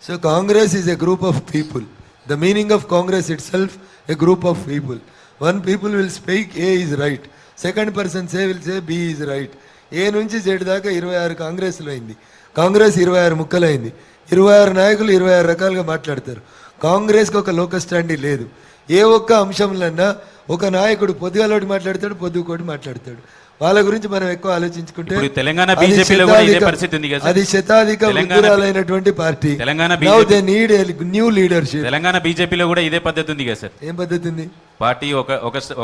So Congress is a group of people. The meaning of Congress itself a group of people. One people will speak A is right, second person say will say B is right. A నుంచి Z దాకా 26 కాంగ్రెస్లు అయింది. కాంగ్రెస్ 26 ముక్కలైంది. 26 నాయకులు 26 రకాలుగా మాట్లాడతారు. కాంగ్రెస్కి ఒక local స్టాండీ లేదు. ఏ ఒక్క అంశంలన్నా ఒక నాయకుడు పొద్దుగాలోటి మాట్లాడతాడు, పొద్దుకోటి మాట్లాడతాడు. వాళ్ళ గురించి మనం ఎక్కువ ఆలోచించుకుంటే ఇప్పుడు తెలంగాణ అది బీజేపీలో కూడా ఇదే శతాధిక- పరిస్థితి ఉంది కదా సార్? అది శతాధిక తెలంగాణ వృద్ధురాలైనటువంటి party. Telangana Now BJP they need a new leadership. Telangana బీజేపీలో కూడా ఇదే పద్ధతి ఉంది కదా సార్? ఏం పద్ధతి ఉంది? పార్టీ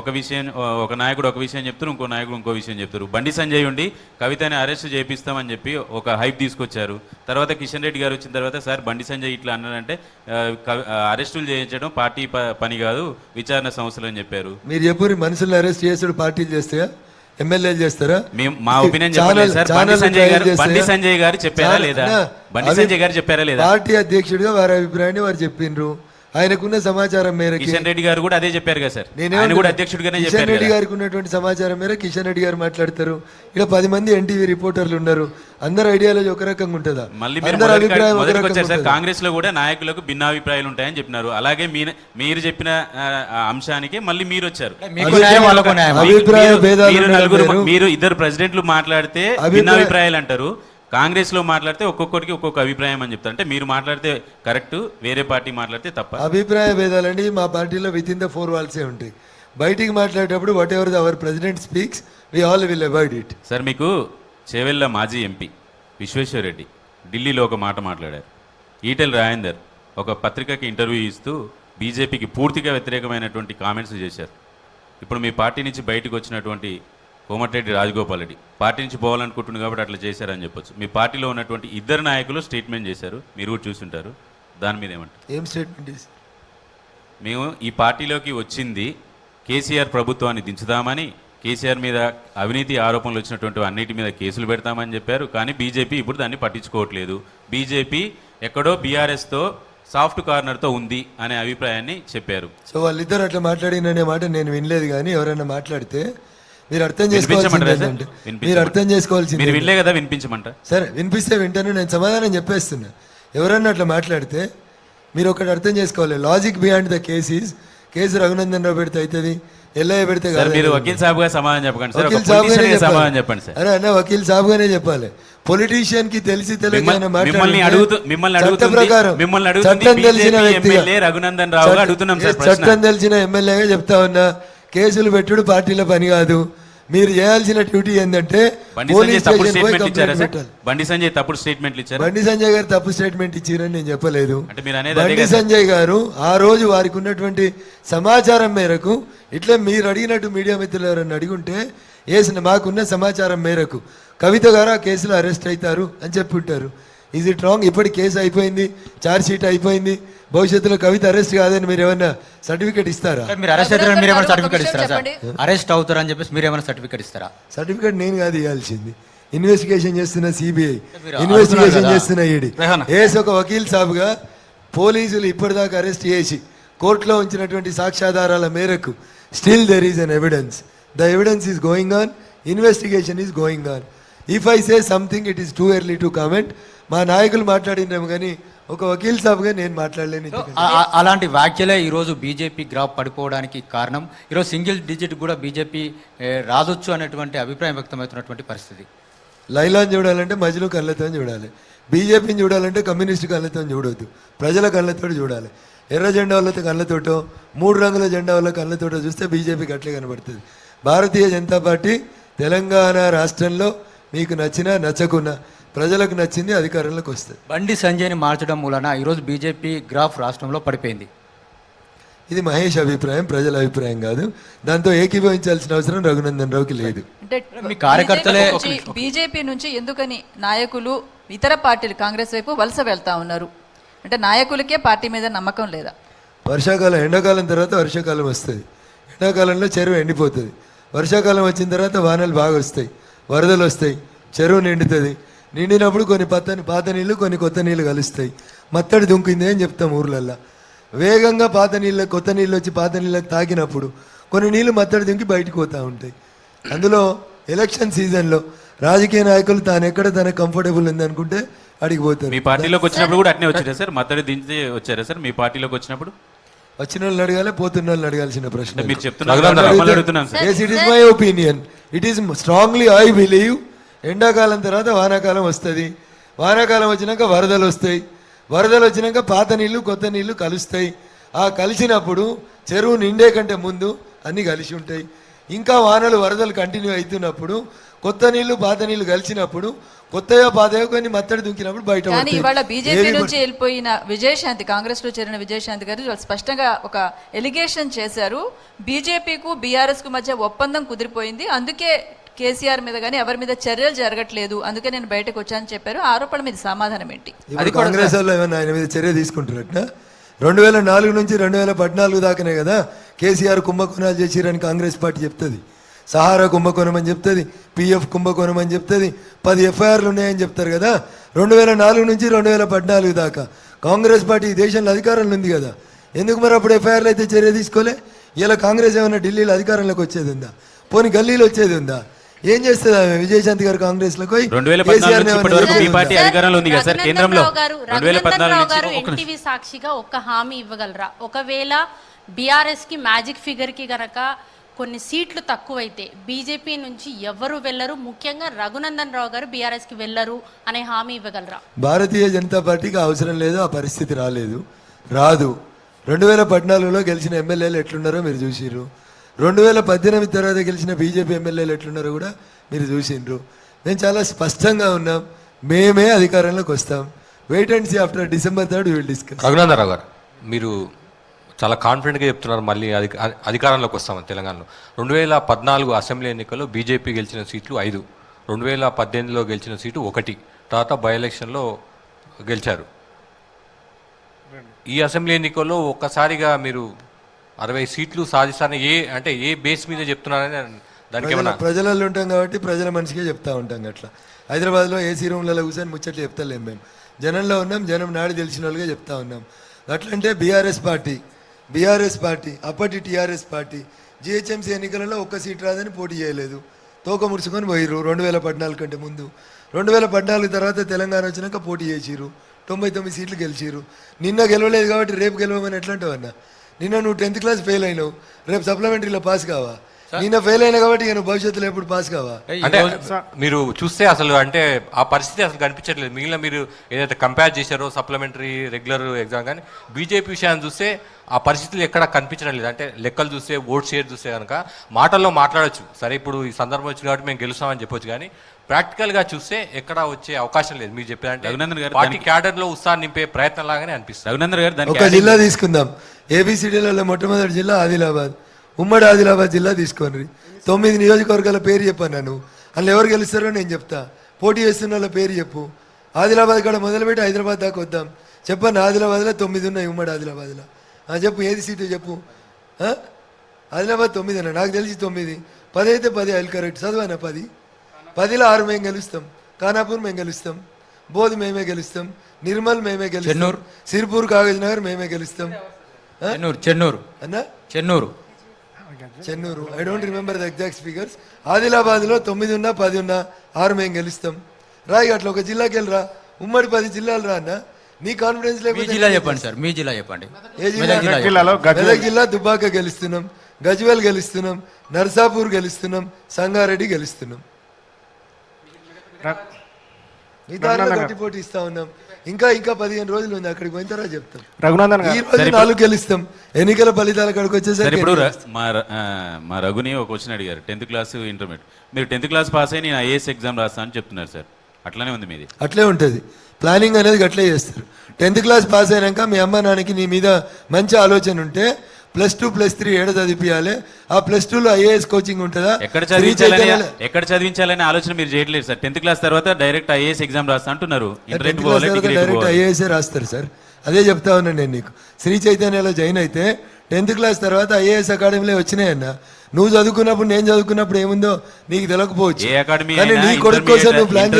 ఒక విషయం, ఒక నాయకుడు ఒక విషయం చెప్తారు, ఇంకో నాయకుడు ఇంకో విషయం చెప్తారు. బండి సంజయ్ ఉండి కవితని అరెస్ట్ చేపిస్తామని చెప్పి ఒక హైప్ తీసుకొచ్చారు. తర్వాత కిషన్ రెడ్డి గారు వచ్చిన తర్వాత సార్ బండి సంజయ్ ఇట్లా అన్నాడంటే అరెస్టులు చేయించడం పార్టీ పని కాదు, విచారణ సంస్థలు అని చెప్పారు. మీరు చెప్పు, మనుషులను అరెస్ట్ చేసుడు పార్టీలు చేస్తాయా, ఎమ్మెల్యేలు చేస్తారా? మా ఒపీనియన్ చెప్పలేదు సార్. బండి సంజయ్ గారు చెప్పారా లేదా? బండి సంజయ్ గారు చెప్పారా లేదా? పార్టీ అధ్యక్షుడిగా వారి అభిప్రాయాన్ని వారు చెప్పిండ్రు. ఆయనకున్న సమాచారం మేరకు కిషన్ రెడ్డి గారు కూడా అదే చెప్పారు కదా సార్? నేనే ఆయన కూడా అధ్యక్షుడిగానే కిషన్ చెప్పారు రెడ్డి కదా. గారికి ఉన్నటువంటి సమాచారం మేరకు కిషన్ రెడ్డి గారు మాట్లాడతారు. ఇక్కడ 10 మంది ఎన్టీవీ రిపోర్టర్లు ఉన్నారు. అందరు ఐడియాలజీ ఒక రకంగా ఉంటుందా? మళ్ళీ మీరు అందరి అభిప్రాయం ఒక మొదటికి రకంగా వచ్చారు సార్. ఉంటుందా? కాంగ్రెస్ లో కూడా నాయకులకు భిన్నాభిప్రాయాలు ఉంటాయని చెప్పినారు. అలాగే మీరు చెప్పిన అంశానికి మళ్ళీ మీరు వచ్చారు. అభిప్రాయ భేదాలు మీరు ఉండడం నలుగురు, వేరు. మీరు ఇద్దరు ప్రెసిడెంట్లు మాట్లాడితే భిన్నాభిప్రాయాలు అంటారు. కాంగ్రెస్ లో మాట్లాడితే ఒక్కొక్కరికి ఒక్కొక్క అభిప్రాయం అని చెప్తారు. అంటే మీరు మాట్లాడితే కరెక్ట్, వేరే పార్టీ మాట్లాడితే తప్ప. అభిప్రాయ భేదాలండి మా పార్టీలో విత్ ఇన్ ద 4 walls ఉంటాయి. బయటికి మాట్లాడేటప్పుడు whatever our president speaks we all will avoid it. Sir, మీకు చేవెళ్ళ మాజీ ఎంపీ విశ్వేశ్వర్ రెడ్డి ఢిల్లీలో ఒక మాట మాట్లాడారు. ఈటెల రాజేందర్ ఒక పత్రికకి ఇంటర్వ్యూ ఇస్తూ బీజేపీకి పూర్తిగా వ్యతిరేకమైనటువంటి కామెంట్స్ చేశారు. ఇప్పుడు మీ పార్టీ నుంచి బయటకు వచ్చినటువంటి కోమటిరెడ్డి రాజగోపాల్ రెడ్డి పార్టీ నుంచి పోవాలనుకుంటున్నారు కాబట్టి అట్లా చేశారని చెప్పొచ్చు. మీ పార్టీలో ఉన్నటువంటి ఇద్దరు నాయకులు స్టేట్మెంట్ చేశారు, మీరు కూడా చూస్తుంటారు. దాని మీద ఏమంటారు? ఏం స్టేట్మెంట్ ఇస్? మేము ఈ పార్టీలోకి వచ్చింది కేసీఆర్ ప్రభుత్వాన్ని దించుదామని, కేసీఆర్ మీద అవినీతి ఆరోపణలు వచ్చినటువంటి అన్నిటి మీద కేసులు పెడతామని చెప్పారు. కానీ బీజేపీ ఇప్పుడు దాన్ని పట్టించుకోవట్లేదు. బీజేపీ ఎక్కడో బీఆర్ఎస్తో సాఫ్ట్ కార్నర్తో ఉంది అనే అభిప్రాయాన్ని చెప్పారు. సో వాళ్ళిద్దరు అట్లా మాట్లాడిననే మాట నేను వినలేదు. కానీ ఎవరైనా మాట్లాడితే మీరు అర్థం చేసుకోవాల్సింది ఏంటంటే, మీరు అర్థం చేసుకోవాల్సింది మీరు వినలే కదా, వినిపించమంట. సరే వినిపిస్తే వింటాను, నేను సమాధానం చెప్పేస్తున్నా. ఎవరన్నా అట్లా మాట్లాడితే మీరు ఒకటి అర్థం చేసుకోవాలి. Logic beyond the case Raghunandan Rao పెడితే అవుతుంది, ఎల్ఐ పెడితే కాదు. మీరు వకీల్ సాబ్ గా సమాధానం చెప్పకండి సార్. వకీల్ సాబ్ గానే సమాధానం చెప్పండి సార్. అరే అన్న, వకీల్ సాబ్ గానే చెప్పాలి. పొలిటీషియన్ కి తెలిసి మిమ్మల్ని అడుగుతుంది చట్టం తెలిసిన వ్యక్తిగా, రఘునందన్ రావు అడుగుతున్నాం సార్. చట్టం తెలిసిన ఎమ్మెల్యేగా చెప్తా ఉన్నా, కేసులు పెట్టుడు పార్టీల పని కాదు. మీరు చేయాల్సిన డ్యూటీ ఏంటంటే బండి సంజయ్ తప్పుడు స్టేట్మెంట్లు ఇచ్చారు. బండి సంజయ్ గారు తప్పు స్టేట్మెంట్ ఇచ్చారని నేను చెప్పలేదు. అంటే మీరు అనేది బండి సంజయ్ గారు ఆ రోజు వారికి ఉన్నటువంటి సమాచారం మేరకు, ఇట్లా మీరు అడిగినట్టు మీడియా మిత్రులు ఎవరన్నా అడిగుంటే మాకున్న సమాచారం మేరకు కవిత గారు ఆ కేసులో అరెస్ట్ అవుతారు అని చెప్పుంటారు. Is it wrong? ఇప్పటి కేసు అయిపోయింది, ఛార్జ్ షీట్ అయిపోయింది. భవిష్యత్తులో కవిత అరెస్ట్ కాదని మీరు ఏమన్నా సర్టిఫికేట్ ఇస్తారా? మీరు అరెస్ట్ అవుతారని మీరు ఏమైనా సర్టిఫికేట్ ఇస్తారా సార్? అరెస్ట్ అవుతారని చెప్పేసి మీరు ఏమైనా సర్టిఫికేట్ ఇస్తారా? సర్టిఫికేట్ నేను కాదు ఇవ్వాల్సింది. ఇన్వెస్టిగేషన్ చేస్తున్న సిబిఐ, ఇన్వెస్టిగేషన్ చేస్తున్న ఈడీ. ఒక వకీల్ సాబ్గా పోలీసులు ఇప్పటిదాకా అరెస్ట్ చేసి కోర్టులో ఉంచినటువంటి సాక్ష్యాధారాల మేరకు still there is an evidence. The evidence is going on, investigation is going on. If I say something it is too early to comment. మా నాయకులు మాట్లాడినాము కానీ ఒక వకీల్ సాబ్గా నేను మాట్లాడలేను. అలాంటి వ్యాఖ్యలే ఈరోజు బీజేపీ గ్రాఫ్ పడిపోవడానికి కారణం. ఈరోజు సింగిల్ డిజిట్ కూడా బీజేపీ రాదొచ్చు అనేటువంటి అభిప్రాయం వ్యక్తమవుతున్నటువంటి పరిస్థితి. లైలాన్ చూడాలంటే మధ్యలో కళ్ళతో చూడాలి, బీజేపీని చూడాలంటే కమ్యూనిస్ట్ కళ్ళతో చూడవద్దు, ప్రజల కళ్ళతో చూడాలి. ఎర్ర జెండా వాళ్ళతో కళ్ళతోటో, 3 రంగుల జెండా వాళ్ళ కళ్ళతోటో చూస్తే బీజేపీకి అట్లే కనబడుతుంది. భారతీయ జనతా పార్టీ తెలంగాణ రాష్ట్రంలో మీకు నచ్చినా నచ్చకున్నా ప్రజలకు నచ్చింది అధికారంలోకి వస్తుంది. బండి సంజయ్ని మార్చడం మూలన ఈరోజు బీజేపీ గ్రాఫ్ రాష్ట్రంలో పడిపోయింది. ఇది మహేష్ అభిప్రాయం, ప్రజల అభిప్రాయం కాదు. దాంతో ఏకీభవించాల్సిన అవసరం రఘునందన్ రావుకి లేదు. మీ కార్యకర్తలే బీజేపీ నుంచి ఎందుకని నాయకులు ఇతర పార్టీలు కాంగ్రెస్ వైపు వలస వెళ్తా ఉన్నారు? అంటే నాయకులకే పార్టీ మీద నమ్మకం లేదా? ఎండాకాలం తర్వాత వర్షాకాలం వస్తుంది. ఎండాకాలంలో చెరువు ఎండిపోతుంది. వర్షాకాలం వచ్చిన తర్వాత వానలు బాగా వస్తాయి, వరదలు వస్తాయి, చెరువు నిండుతుంది. నిండినప్పుడు కొన్ని పాత నీళ్ళు కొన్ని కొత్త నీళ్ళు కలుస్తాయి. మత్తడి దుంకింది అని చెప్తాం ఊర్లల్లో. వేగంగా పాత నీళ్ళ కొత్త నీళ్ళు వచ్చి పాత నీళ్ళకి తాకినప్పుడు కొన్ని నీళ్ళు మత్తడి దుంకి బయటకు పోతూ ఉంటాయి. అందులో ఎలక్షన్ సీజన్లో రాజకీయ నాయకులు తాను కంఫర్టబుల్ ఉంది అనుకుంటే అడిగి పోతారు. మీ పార్టీలోకి వచ్చినప్పుడు కూడా అట్నే వచ్చారా సార్? మత్తడి దించి వచ్చారా సార్ మీ పార్టీలోకి వచ్చినప్పుడు? వచ్చిన వాళ్ళని అడగాలి, పోతున్న వాళ్ళని అడగాల్సిన ప్రశ్న. మీరు చెప్తున్నారు. It is my opinion. It is strongly I believe. ఎండాకాలం తర్వాత వానాకాలం వస్తుంది. వానాకాలం వచ్చినాక వరదలు వస్తాయి. వరదలు వచ్చినాక పాత నీళ్లు కొత్త నీళ్లు కలుస్తాయి. ఆ కలిసినప్పుడు చెరువు నిండే కంటే ముందు అన్నీ కలిసి ఉంటాయి. ఇంకా వానలు వరదలు కంటిన్యూ అవుతున్నప్పుడు, కొత్త నీళ్లు పాత నీళ్లు కలిసినప్పుడు, కొత్తగా పాతగా కొన్ని మత్తడి దుంకినప్పుడు బయట కానీ పడతాయి. ఇవాళ బీజేపీ ఏవి నుంచి వెళ్ళిపోయిన విజయశాంతి, కాంగ్రెస్ లో చేరిన విజయశాంతి గారు ఇవాళ స్పష్టంగా ఒక ఎలిగేషన్ చేశారు. బీజేపీకు బీఆర్ఎస్ కు మధ్య ఒప్పందం కుదిరిపోయింది, అందుకే కేసీఆర్ మీద కానీ ఎవరి మీద చర్యలు జరగట్లేదు, అందుకే నేను బయటకు వచ్చానని చెప్పారు. ఆరోపణ మీద సమాధానం ఏంటి? ఇప్పుడు కాంగ్రెస్ వాళ్ళు ఏమన్నా ఆయన మీద చర్య తీసుకుంటున్నట్ట? 2004 నుంచి 2014 దాకానే కదా కేసీఆర్ కుంభకోణాలు చేసిరని కాంగ్రెస్ పార్టీ చెప్తుంది. సహారా కుంభకోణం అని చెప్తుంది, పిఎఫ్ కుంభకోణం అని చెప్తుంది, 10 ఎఫ్ఐఆర్లు ఉన్నాయని చెప్తారు కదా. 2004 నుంచి 2014 దాకా కాంగ్రెస్ పార్టీ ఈ దేశంలో అధికారంలో ఉంది కదా, ఎందుకు మరి అప్పుడు ఎఫ్ఐఆర్లు అయితే చర్య తీసుకోలే? ఇలా కాంగ్రెస్ ఏమైనా ఢిల్లీలో అధికారంలోకి వచ్చేది ఉందా? పోనీ గల్లీలో వచ్చేది ఉందా? ఏం చేస్తుంది ఆమె విజయశాంతి గారు కాంగ్రెస్ లో 2014 నుంచి ఇప్పటి వరకు మీ పార్టీ అధికారంలో ఉంది కదా సార్ కేంద్రంలో. 2014 గారు నుంచి ఎన్టీవీ సాక్షిగా ఒక్క హామీ ఇవ్వగలరా? ఒకవేళ బీఆర్ఎస్ కి మ్యాజిక్ ఫిగర్ కి గనక కొన్ని సీట్లు తక్కువైతే బీజేపీ నుంచి ఎవరు వెళ్ళరు, ముఖ్యంగా రఘునందన్ రావు గారు బీఆర్ఎస్ కి వెళ్ళరు అనే హామీ ఇవ్వగలరా? భారతీయ జనతా పార్టీకి అవసరం లేదు, ఆ పరిస్థితి రాలేదు, రాదు. 2014లో గెలిచిన ఎమ్మెల్యేలు ఎట్లున్నారో మీరు చూసిర్రు. 2018 తర్వాత గెలిచిన బీజేపీ ఎమ్మెల్యేలు ఎట్లున్నారో కూడా మీరు చూసిండ్రు. మేము చాలా స్పష్టంగా ఉన్నాం, మేమే అధికారంలోకి వస్తాం. Wait and see, after December 3rd will discuss. Raghunandan Rao గారు, మీరు చాలా కాన్ఫిడెంట్గా చెప్తున్నారు మళ్ళీ అధికారంలోకి వస్తామని తెలంగాణలో. 2014 అసెంబ్లీ ఎన్నికల్లో బీజేపీ గెలిచిన సీట్లు 5, 2018లో గెలిచిన సీటు 1, తర్వాత బై ఎలక్షన్లో గెలిచారు. ఈ అసెంబ్లీ ఎన్నికల్లో ఒక్కసారిగా మీరు 60 సీట్లు సాధిస్తారని ఏ బేస్ మీద చెప్తున్నారని దానికి ఏమన్నా? ప్రజలలో ఉంటాం కాబట్టి ప్రజల మనిషిగా చెప్తా ఉంటాం. అట్లా హైదరాబాద్లో ఏసీ రూమ్లలో కూర్చొని ముచ్చట్లు చెప్తలేం, మేము జనంలో ఉన్నాం, జనం నాడు తెలిసిన వాళ్ళుగా చెప్తా ఉన్నాం. అట్లంటే బీఆర్ఎస్ పార్టీ అప్పటి టీఆర్ఎస్ పార్టీ జిహెచ్ఎంసీ ఎన్నికలలో ఒక్క సీట్ రాదని పోటీ చేయలేదు, తోక ముడుచుకొని పోయిర్రు. 2014 కంటే ముందు, 2014 తర్వాత తెలంగాణ వచ్చినాక పోటీ చేసిర్రు, 99 సీట్లు గెలిచిర్రు. నిన్న గెలవలేదు కాబట్టి రేపు గెలవమని ఎట్లా అంటావు అన్న? నిన్న నువ్వు 10th క్లాస్ ఫెయిల్ అయినావు, రేపు సప్లిమెంటరీలో పాస్ కావా? నిన్న ఫెయిల్ అయినా కాబట్టి ఇక నువ్వు భవిష్యత్తులో ఎప్పుడు పాస్ కావా? అంటే మీరు చూస్తే అసలు అంటే ఆ పరిస్థితి అసలు కనిపించట్లేదు. మిగిలిన మీరు ఏదైతే కంపేర్ చేశారో సప్లిమెంటరీ రెగ్యులర్ ఎగ్జామ్ కానీ బీజేపీ విషయాన్ని చూస్తే ఆ పరిస్థితులు ఎక్కడ కనిపించడం లేదు. అంటే లెక్కలు చూస్తే, ఓట్ షేర్ చూస్తే కనుక మాటల్లో మాట్లాడచ్చు, సరే ఇప్పుడు ఈ సందర్భం వచ్చింది కాబట్టి మేము గెలుస్తామని చెప్పొచ్చు, కానీ ప్రాక్టికల్గా చూస్తే ఎక్కడ వచ్చే అవకాశం లేదు. మీరు చెప్పారంటే రఘునందన్ గారు పార్టీ క్యాడర్లో ఉత్సాహం నింపే ప్రయత్నం లాగానే అనిపిస్తుంది. రఘునందన్ గారు దానికి ఒక జిల్లా తీసుకుందాం, ఏబిసిడీలలో మొట్టమొదటి జిల్లా ఆదిలాబాద్, ఉమ్మడి ఆదిలాబాద్ జిల్లా తీసుకోండి. 9 నియోజకవర్గాల పేరు చెప్పాను నేను, అందులో ఎవరు గెలుస్తారో నేను చెప్తా. పోటీ చేస్తున్న వాళ్ళ పేరు చెప్పు. ఆదిలాబాద్ కాడ మొదలుపెట్టి హైదరాబాద్ దాకా వద్దాం. చెప్పండి, ఆదిలాబాద్లో 9 ఉన్నాయి, ఉమ్మడి ఆదిలాబాద్లో. చెప్పు, ఏది సీటు చెప్పు. ఆదిలాబాద్ 9 అన్న, నాకు తెలిసి 9. 10 అయితే 10 ఐల్ కరెక్ట్ చదువానా? 10లో 6 మేము గెలుస్తాం, ఖానాపూర్ మేము గెలుస్తాం, బోధ్ మేమే గెలుస్తాం, నిర్మల్ మేమే గెలుస్తాం, సిర్పూర్ కాగజ్ నగర్ మేమే గెలుస్తాం. Chennur I don't remember the exact figures. ఆదిలాబాద్లో 9 ఉన్నా 10 ఉన్నా 6 మేము గెలుస్తాం. రాయి అట్లా ఒక జిల్లాకి వెళ్ళరా, ఉమ్మడి 10 జిల్లాలు రా అన్న. నీ కాన్ఫిడెన్స్ లేకపోతే చెప్పండి సార్, మీ జిల్లా చెప్పండి. మెదక్ జిల్లా దుబ్బాక గెలుస్తున్నాం, గజ్వేల్ గెలుస్తున్నాం, నర్సాపూర్ గెలుస్తున్నాం, సంగారెడ్డి గెలుస్తున్నాం. గట్టి పోటీ ఇస్తా ఉన్నాం. ఇంకా 15 రోజులు ఉంది, అక్కడికి పోయిన తర్వాత చెప్తాం. రఘునందన్ ఈ రోజు 4 గెలుస్తాం, ఎన్నికల ఫలితాలు అక్కడికి వచ్చేసరికి. ఇప్పుడు మా రఘుని ఒక క్వశ్చన్ అడిగారు, 10th క్లాస్ ఇంటర్మీడియట్, మీరు 10th క్లాస్ పాస్ అయ్యి నేను ఐఏఎస్ ఎగ్జామ్ రాస్తా అని చెప్తున్నారు సార్, అట్లానే ఉంది మీది? అట్లే ఉంటుంది, ప్లానింగ్ అనేది అట్లే చేస్తారు. 10th క్లాస్ పాస్ అయినాక మీ అమ్మ నాన్నకి నీ మీద మంచి ఆలోచన ఉంటే +2 +3 ఏడ చదివియాలి. ఆ +2లో ఐఏఎస్ కోచింగ్ ఉంటుందా? ఎక్కడ చదివించాలనే ఆలోచన మీరు చేయట్లేదు సార్. 10th క్లాస్ తర్వాత డైరెక్ట్ ఐఏఎస్ ఎగ్జామ్ రాస్తా అంటున్నారు. డైరెక్ట్ ఐఏఎస్ రాస్తారు సార్, అదే చెప్తా ఉన్నాను నేను నీకు. శ్రీ చైతన్యలో జాయిన్ అయితే 10th క్లాస్ తర్వాత ఐఏఎస్ అకాడమీలో వచ్చినాయన్న. నువ్వు చదువుకున్నప్పుడు, నేను చదువుకున్నప్పుడు ఏముందో నీకు తెలియకపోవచ్చు, నీ కొడుకు కోసం నువ్వు ప్లాన్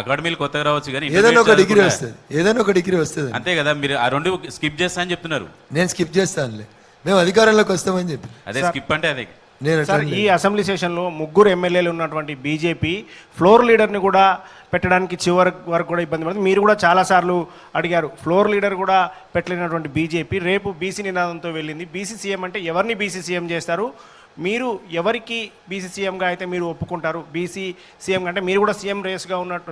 అకాడమీలు కొత్తగా రావచ్చు కానీ ఏదైనా ఒక డిగ్రీ వస్తుంది, ఏదైనా ఒక డిగ్రీ వస్తుంది. అంతే కదా, మీరు ఆ 2 స్కిప్ చేస్తా అని చెప్తున్నారు. నేను స్కిప్ చేస్తానులే, మేము అధికారంలోకి వస్తామని చెప్పి. అదే స్కిప్ అంటే అదే. సార్, ఈ అసెంబ్లీ సెషన్లో 3 ఎమ్మెల్యేలు ఉన్నటువంటి బీజేపీ ఫ్లోర్ లీడర్ని కూడా పెట్టడానికి చివరి వరకు కూడా ఇబ్బంది పడుతుంది. మీరు కూడా చాలాసార్లు అడిగారు, ఫ్లోర్ లీడర్ కూడా పెట్టలేనటువంటి బీజేపీ రేపు బీసీ నినాదంతో వెళ్ళింది. బీసీ సీఎం అంటే ఎవరిని బీసీ సీఎం చేస్తారు? మీరు ఎవరికి బీసీ సీఎంగా అయితే మీరు ఒప్పుకుంటారు? బీసీ సీఎం అంటే మీరు కూడా సీఎం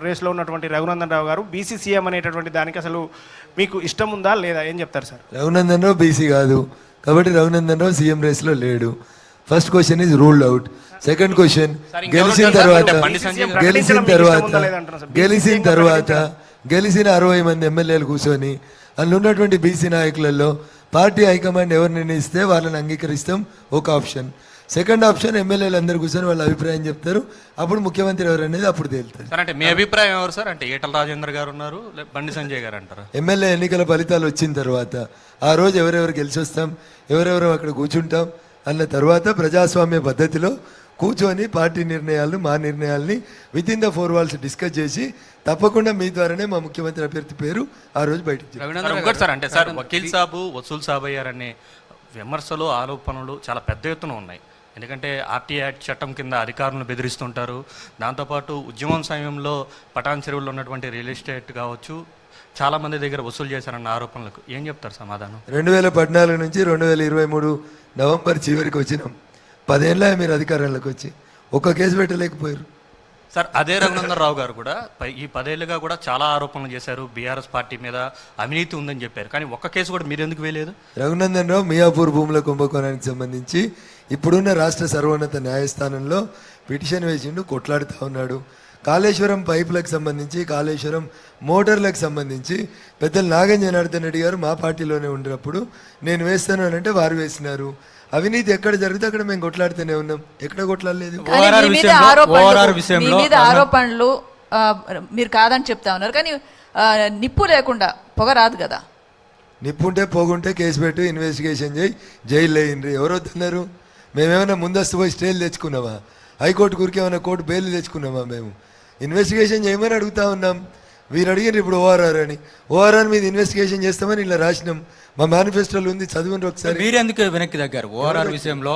రేస్లో ఉన్నటువంటి రఘునందన్ రావు గారు బీసీ సీఎం అనేటటువంటి దానికి అసలు మీకు ఇష్టం ఉందా లేదా, ఏం చెప్తారు సార్? రఘునందన్ రావు బీసీ కాదు, కాబట్టి రఘునందన్ రావు సీఎం రేస్లో లేడు. First question is ruled out. Second question, గెలిచిన తర్వాత గెలిచిన 60 మంది ఎమ్మెల్యేలు కూర్చొని అందులో ఉన్నటువంటి బీసీ నాయకులలో పార్టీ హైకమాండ్ ఎవరు నిర్ణయిస్తే వాళ్ళని అంగీకరిస్తాం, ఒక ఆప్షన్. సెకండ్ ఆప్షన్, ఎమ్మెల్యేలు అందరు కూర్చొని వాళ్ళ అభిప్రాయం చెప్తారు, అప్పుడు ముఖ్యమంత్రి ఎవరు అనేది అప్పుడు తేలుతుంది. సార్ అంటే మీ అభిప్రాయం ఎవరు సార్? అంటే ఈటల రాజేందర్ గారు ఉన్నారు, బండి సంజయ్ గారు అంటారా? ఎమ్మెల్యే ఎన్నికల ఫలితాలు వచ్చిన తర్వాత ఆ రోజు ఎవరెవరు గెలిచి వస్తాం, ఎవరెవరు అక్కడ కూర్చుంటాం అన్న తర్వాత ప్రజాస్వామ్య పద్ధతిలో కూర్చొని పార్టీ నిర్ణయాలను, మా నిర్ణయాల్ని వితిన్ ద 4 walls డిస్కస్ చేసి తప్పకుండా మీ ద్వారానే మా ముఖ్యమంత్రి అభ్యర్థి పేరు ఆ రోజు బయటికి. సార్ అంటే సార్ వకీల్ సాబు వసూల్ సాబ్ అయ్యారనే విమర్శలు, ఆరోపణలు చాలా పెద్ద ఎత్తున ఉన్నాయి. ఎందుకంటే ఆర్టీ యాక్ట్ చట్టం కింద అధికారులను బెదిరిస్తుంటారు. దాంతోపాటు ఉద్యమం సమయంలో పటాన్ చెరువులో ఉన్నటువంటి రియల్ ఎస్టేట్ కావచ్చు, చాలా మంది దగ్గర వసూలు చేశారన్న ఆరోపణలకు ఏం చెప్తారు సమాధానం? 2014 నుంచి 2023 నవంబర్ చివరికి వచ్చినాం. 10 ఏళ్ళ మీరు అధికారంలోకి వచ్చి ఒక్క కేసు పెట్టలేకపోయారు సార్. అదే రఘునందన్ రావు గారు కూడా ఈ 10 ఏళ్ళుగా కూడా చాలా ఆరోపణలు చేశారు, బీఆర్ఎస్ పార్టీ మీద అవినీతి ఉందని చెప్పారు, కానీ ఒక్క కేసు కూడా మీరు ఎందుకు వేయలేదు? రఘునందన్ రావు మియాపూర్ భూముల కుంభకోణానికి సంబంధించి ఇప్పుడున్న రాష్ట్ర సర్వోన్నత న్యాయస్థానంలో పిటిషన్ వేసిండు, కొట్లాడుతూ ఉన్నాడు. కాళేశ్వరం పైపులకు సంబంధించి, కాళేశ్వరం మోటార్లకు సంబంధించి పెద్దలు నాగం జనార్దన్ రెడ్డి గారు మా పార్టీలోనే ఉన్నప్పుడు నేను వేస్తాను అని అంటే వారు వేసినారు. అవినీతి ఎక్కడ జరిగితే అక్కడ మేము కొట్లాడుతూనే ఉన్నాం, ఎక్కడ కొట్లాడలేదు. మీ మీద ఆరోపణలు మీరు కాదని చెప్తా ఉన్నారు, కానీ నిప్పు లేకుండా పొగ రాదు కదా. నిప్పుంటే పోగుంటే కేసు పెట్టి ఇన్వెస్టిగేషన్ చేయి, జైలు అయ్యిండ్రి. ఎవరు వస్తున్నారు? మేమేమైనా ముందస్తు పోయి స్టేలు తెచ్చుకున్నామా? హైకోర్టు గురికి ఏమైనా కోర్టు బెయిల్ తెచ్చుకున్నామా? మేము ఇన్వెస్టిగేషన్ చేయమని అడుగుతా ఉన్నాం. వీరు అడిగినారు ఇప్పుడు ఓఆర్ఆర్ అని. ఓఆర్ఆర్ మీద ఇన్వెస్టిగేషన్ చేస్తామని ఇలా రాసినాం, మా మేనిఫెస్టోలో ఉంది, చదువుని ఒకసారి. మీరెందుకు వెనక్కి తగ్గారు? ఓఆర్ఆర్ విషయంలో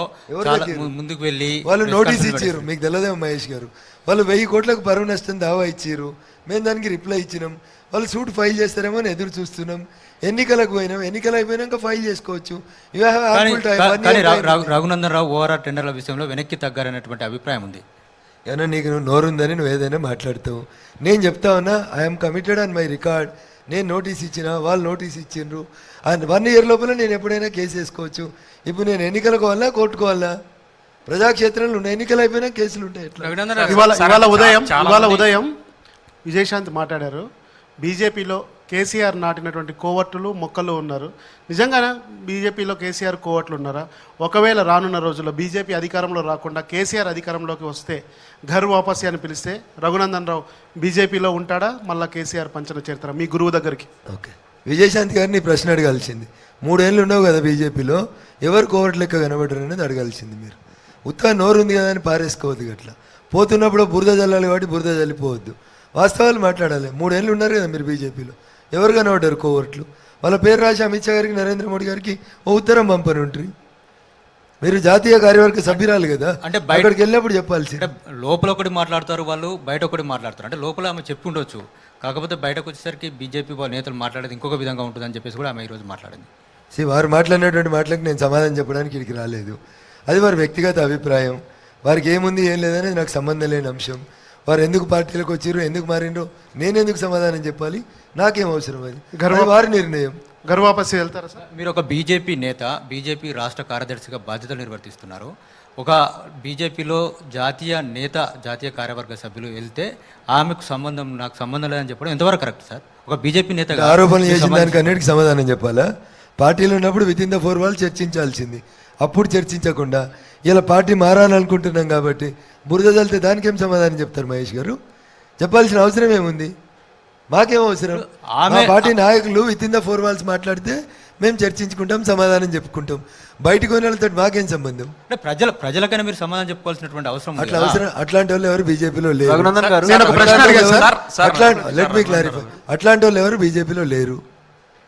ముందుకు వెళ్ళి వాళ్ళు నోటీస్ ఇచ్చారు, మీకు తెలియదేమో మహేష్ గారు. వాళ్ళు 1000 కోట్లకు పరువు నష్టం దావా ఇచ్చారు, మేము దానికి రిప్లై ఇచ్చినాం. వాళ్ళు సూట్ ఫైల్ చేస్తారేమో అని ఎదురు చూస్తున్నాం. ఎన్నికలకు పోయినాం, ఎన్నికలు అయిపోయినాక ఫైల్ చేసుకోవచ్చు. రఘునందన్ రావు ఓఆర్ఆర్ టెండర్ల విషయంలో వెనక్కి తగ్గారనేటువంటి అభిప్రాయం ఉంది. ఏమన్నా నీకు నోరుందని నువ్వు ఏదైనా మాట్లాడతావు. నేను చెప్తా ఉన్నా, I'm committed on my record. నేను నోటీస్ ఇచ్చిన, వాళ్ళు నోటీస్ ఇచ్చిండ్రు. అండ్ 1 year లోపల నేను ఎప్పుడైనా కేసు వేసుకోవచ్చు. ఇప్పుడు నేను ఎన్నికలకు వాళ్ళ కోర్టుకోవాలా? ప్రజాక్షేత్రంలో ఉన్న ఎన్నికలు అయిపోయినా కేసులు ఉంటాయి. ఇవాళ ఉదయం విజయశాంతి మాట్లాడారు, బీజేపీలో కేసీఆర్ నాటినటువంటి కోవర్టులు మొక్కలు ఉన్నారు. నిజంగానే బీజేపీలో కేసీఆర్ కోవర్టులు ఉన్నారా? ఒకవేళ రానున్న రోజుల్లో బీజేపీ అధికారంలో రాకుండా కేసీఆర్ అధికారంలోకి వస్తే ఘర్ వాపసి అని పిలిస్తే రఘునందన్ రావు బీజేపీలో ఉంటాడా, మళ్ళీ కేసీఆర్ పంచన చేరుతారా మీ గురువు దగ్గరికి? ఓకే, విజయశాంతి గారిని ప్రశ్న అడగాల్సింది. 3 ఏళ్ళు ఉన్నావు కదా బీజేపీలో, ఎవరు కోవర్ట్ లెక్క కనబడరు అనేది అడగాల్సింది. మీరు ఉత్తగా నోరు ఉంది కదా అని పారేసుకోవద్దు. గట్లా పోతున్నప్పుడు బురద జల్లాలి కాబట్టి బురద జల్లిపోవద్దు, వాస్తవాలు మాట్లాడాలి. 3 ఏళ్ళు ఉన్నారు కదా మీరు బీజేపీలో, ఎవరు కనబడ్డారు కోవర్ట్లు? వాళ్ళ పేరు రాసి అమిత్ షా గారికి, నరేంద్ర మోడీ గారికి ఓ ఉత్తరం పంపని ఉంటుంది. మీరు జాతీయ కార్యవర్గ సభ్యురాలు కదా, అంటే బయటకు వెళ్ళినప్పుడు చెప్పాల్సి. లోపల ఒకటి మాట్లాడతారు వాళ్ళు, బయట ఒకటి మాట్లాడతారు. అంటే లోపల ఆమె చెప్పి ఉండొచ్చు, కాకపోతే బయటకు వచ్చేసరికి బీజేపీ నేతలు మాట్లాడేది ఇంకొక విధంగా ఉంటుందని చెప్పేసి కూడా ఆమె ఈరోజు మాట్లాడింది. వారు మాట్లాడినటువంటి మాటలకు నేను సమాధానం చెప్పడానికి ఇక్కడికి రాలేదు. అది వారి వ్యక్తిగత అభిప్రాయం. వారికి ఏముంది ఏం లేదనేది నాకు సంబంధం లేని అంశం. వారు ఎందుకు పార్టీలకు వచ్చారు, ఎందుకు మారిండ్రో నేను ఎందుకు సమాధానం చెప్పాలి? నాకేం అవసరం? అది వారి నిర్ణయం. గర్వాపసి వెళ్తారా సార్? మీరు ఒక బీజేపీ నేత, బీజేపీ రాష్ట్ర కార్యదర్శిగా బాధ్యతలు నిర్వర్తిస్తున్నారు. ఒక బీజేపీలో జాతీయ నేత, జాతీయ కార్యవర్గ సభ్యులు వెళ్తే ఆమెకు సంబంధం, నాకు సంబంధం లేదని చెప్పడం ఎంతవరకు కరెక్ట్ సార్? ఒక బీజేపీ నేత ఆరోపణలు చేసిన దానికి అన్నిటికీ సమాధానం చెప్పాలా? పార్టీలో ఉన్నప్పుడు వితిన్ ద 4 walls చర్చించాల్సింది, అప్పుడు చర్చించకుండా ఇలా పార్టీ మారాలనుకుంటున్నాం కాబట్టి బురద చల్లితే దానికేం సమాధానం చెప్తారు మహేష్ గారు? చెప్పాల్సిన అవసరం ఏముంది? మాకేం అవసరం? మా పార్టీ నాయకులు వితిన్ ద 4 walls మాట్లాడితే మేము చర్చించుకుంటాం, సమాధానం చెప్పుకుంటాం. బయటకు పోయిన వాళ్ళతో మాకేం సంబంధం? ప్రజలకైనా మీరు సమాధానం చెప్పుకోవాల్సినటువంటి అవసరం అట్లా అవసరం. అట్లాంటి వాళ్ళు ఎవరు బీజేపీలో లేరు. లెట్ మీ క్లారిఫై, అట్లాంటి వాళ్ళు ఎవరు బీజేపీలో లేరు.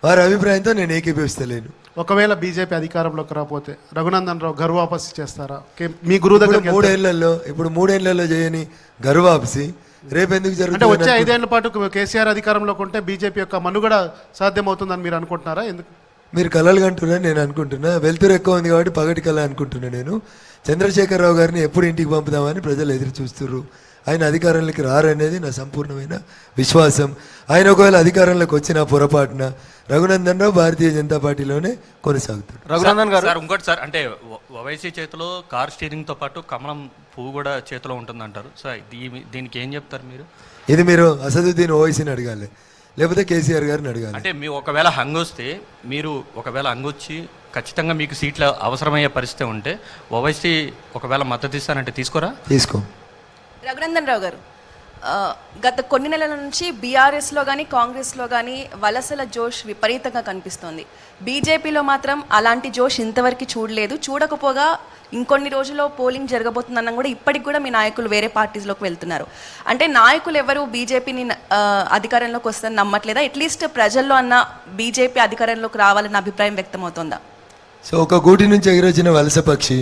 వారి అభిప్రాయంతో నేను ఏకీభవిస్తలేను. ఒకవేళ బీజేపీ అధికారంలోకి రాకపోతే రఘునందన్ రావు గర్వాపసి చేస్తారా మీ గురువు దగ్గర? 3 ఏళ్లలో, ఇప్పుడు 3 ఏళ్లలో చేయని గర్వాపసి రేపు ఎందుకు జరుగుతుంది? అంటే వచ్చే 5 ఏళ్ల పాటు కేసీఆర్ అధికారంలోకి ఉంటే బీజేపీ యొక్క మనుగడ సాధ్యమవుతుందని మీరు అనుకుంటున్నారా? ఎందుకు మీరు కలలు కంటున్నారని నేను అనుకుంటున్నా. వెలుతురు ఎక్కువ ఉంది కాబట్టి పగటి కళ అనుకుంటున్నా. నేను చంద్రశేఖరరావు గారిని ఎప్పుడు ఇంటికి పంపుదామని ప్రజలు ఎదురు చూస్తున్నారు. ఆయన అధికారంలోకి రారనేది నా సంపూర్ణమైన విశ్వాసం. ఆయన ఒకవేళ అధికారంలోకి వచ్చిన పొరపాటున రఘునందన్ రావు భారతీయ జనతా పార్టీలోనే కొనసాగుతాడు. రఘునందన్ గారు సార్ ఇంకోటి సార్, అంటే ఓవైసీ చేతిలో కార్ స్టీరింగ్తో పాటు కమలం పువ్వు కూడా చేతిలో ఉంటుందంటారు. సో దీనికి ఏం చెప్తారు మీరు? ఇది మీరు అసదుద్దీన్ ఓవైసీని అడగాలి, లేకపోతే కేసీఆర్ గారిని అడగాలి. అంటే మీ ఒకవేళ హంగొస్తే, మీరు ఒకవేళ హంగొచ్చి ఖచ్చితంగా మీకు సీట్ల అవసరమయ్యే పరిస్థితి ఉంటే ఓవైసీ ఒకవేళ మద్దతు ఇస్తానంటే తీసుకోరా? తీసుకో. రఘునందన్ రావు గారు, గత కొన్ని నెలల నుంచి బీఆర్ఎస్లో కానీ కాంగ్రెస్లో కానీ వలసల జోష్ విపరీతంగా కనిపిస్తోంది. బీజేపీలో మాత్రం అలాంటి జోష్ ఇంతవరకు చూడలేదు. చూడకపోగా ఇంకొన్ని రోజుల్లో పోలింగ్ జరగబోతుందన్న కూడా ఇప్పటికి కూడా మీ నాయకులు వేరే పార్టీస్లోకి వెళ్తున్నారు. అంటే నాయకులు ఎవరు బీజేపీని అధికారంలోకి వస్తుందని నమ్మట్లేదా? అట్లీస్ట్ ప్రజల్లో అన్న బీజేపీ అధికారంలోకి రావాలన్న అభిప్రాయం వ్యక్తమవుతుందా? సో ఒక గూటి నుంచి ఎగిరొచ్చిన వలస పక్షి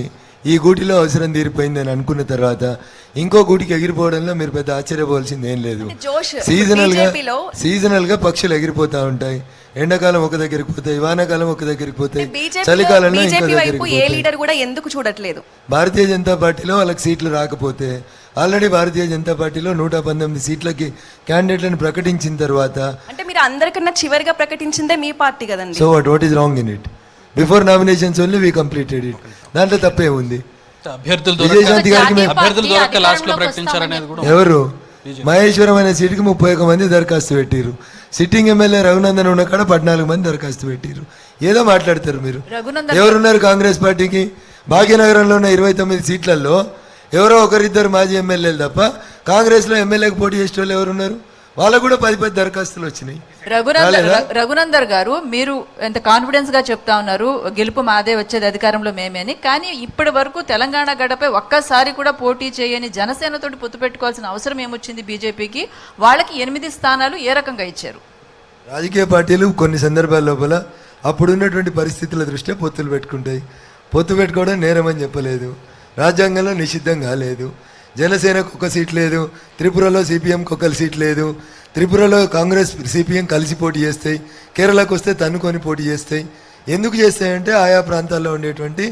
ఈ గూటిలో అవసరం తీరిపోయిందని అనుకున్న తర్వాత ఇంకో గూటికి ఎగిరిపోవడంలో మీరు పెద్ద ఆశ్చర్యపోవాల్సింది ఏం లేదు. సీజనల్ గా పక్షులు ఎగిరిపోతా ఉంటాయి. ఎండాకాలం ఒక దగ్గరికి పోతాయి, వానాకాలం ఒక దగ్గరికి పోతాయి, చలికాలంలో ఇంకో దగ్గరికి చూడట్లేదు. భారతీయ జనతా పార్టీలో వాళ్ళకి సీట్లు రాకపోతే ఆల్రెడీ భారతీయ జనతా పార్టీలో 119 సీట్లకి క్యాండిడేట్లను ప్రకటించిన తర్వాత, అంటే మీరు అందరికన్నా చివరిగా ప్రకటించిందే మీ పార్టీ కదండి. So what is wrong in it? Before nominations only we completed it. దాంట్లో తప్పే ఉంది. ఎవరు మహేశ్వరం అనే సీటుకి 31 మంది దరఖాస్తు పెట్టిరు. సిట్టింగ్ ఎమ్మెల్యే రఘునందన్ ఉన్న కాడ 14 మంది దరఖాస్తు పెట్టిరు. ఏదో మాట్లాడతారు మీరు. ఎవరున్నారు కాంగ్రెస్ పార్టీకి? భాగ్యనగరంలో ఉన్న 29 సీట్లలో ఎవరో ఒకరిద్దరు మాజీ ఎమ్మెల్యేలు తప్ప కాంగ్రెస్లో ఎమ్మెల్యేకి పోటీ చేసే వాళ్ళు ఎవరున్నారు? వాళ్ళకు కూడా 10 దరఖాస్తులు వచ్చినాయి. రఘునందర్ గారు, మీరు ఎంత కాన్ఫిడెన్స్ గా చెప్తా ఉన్నారు గెలుపు మాదే, వచ్చేది అధికారంలో మేమే అని. కానీ ఇప్పటి వరకు తెలంగాణ గడపై ఒక్కసారి కూడా పోటీ చేయని జనసేనతోటి పొత్తు పెట్టుకోవాల్సిన అవసరం ఏమొచ్చింది బీజేపీకి? వాళ్ళకి 8 స్థానాలు ఏ రకంగా ఇచ్చారు? రాజకీయ పార్టీలు కొన్ని సందర్భాల లోపల అప్పుడున్నటువంటి పరిస్థితుల దృష్ట్యా పొత్తులు పెట్టుకుంటాయి. పొత్తు పెట్టుకోవడం నేరం అని చెప్పలేదు, రాజ్యాంగంలో నిషిద్ధం కాలేదు. జనసేనకు ఒక సీట్ లేదు, త్రిపురలో సిపిఎంకి ఒక సీట్ లేదు, త్రిపురలో కాంగ్రెస్ సిపిఎం కలిసి పోటీ చేస్తాయి, కేరళకు వస్తే తన్నుకొని పోటీ చేస్తాయి. ఎందుకు చేస్తాయంటే ఆయా ప్రాంతాల్లో ఉండేటువంటి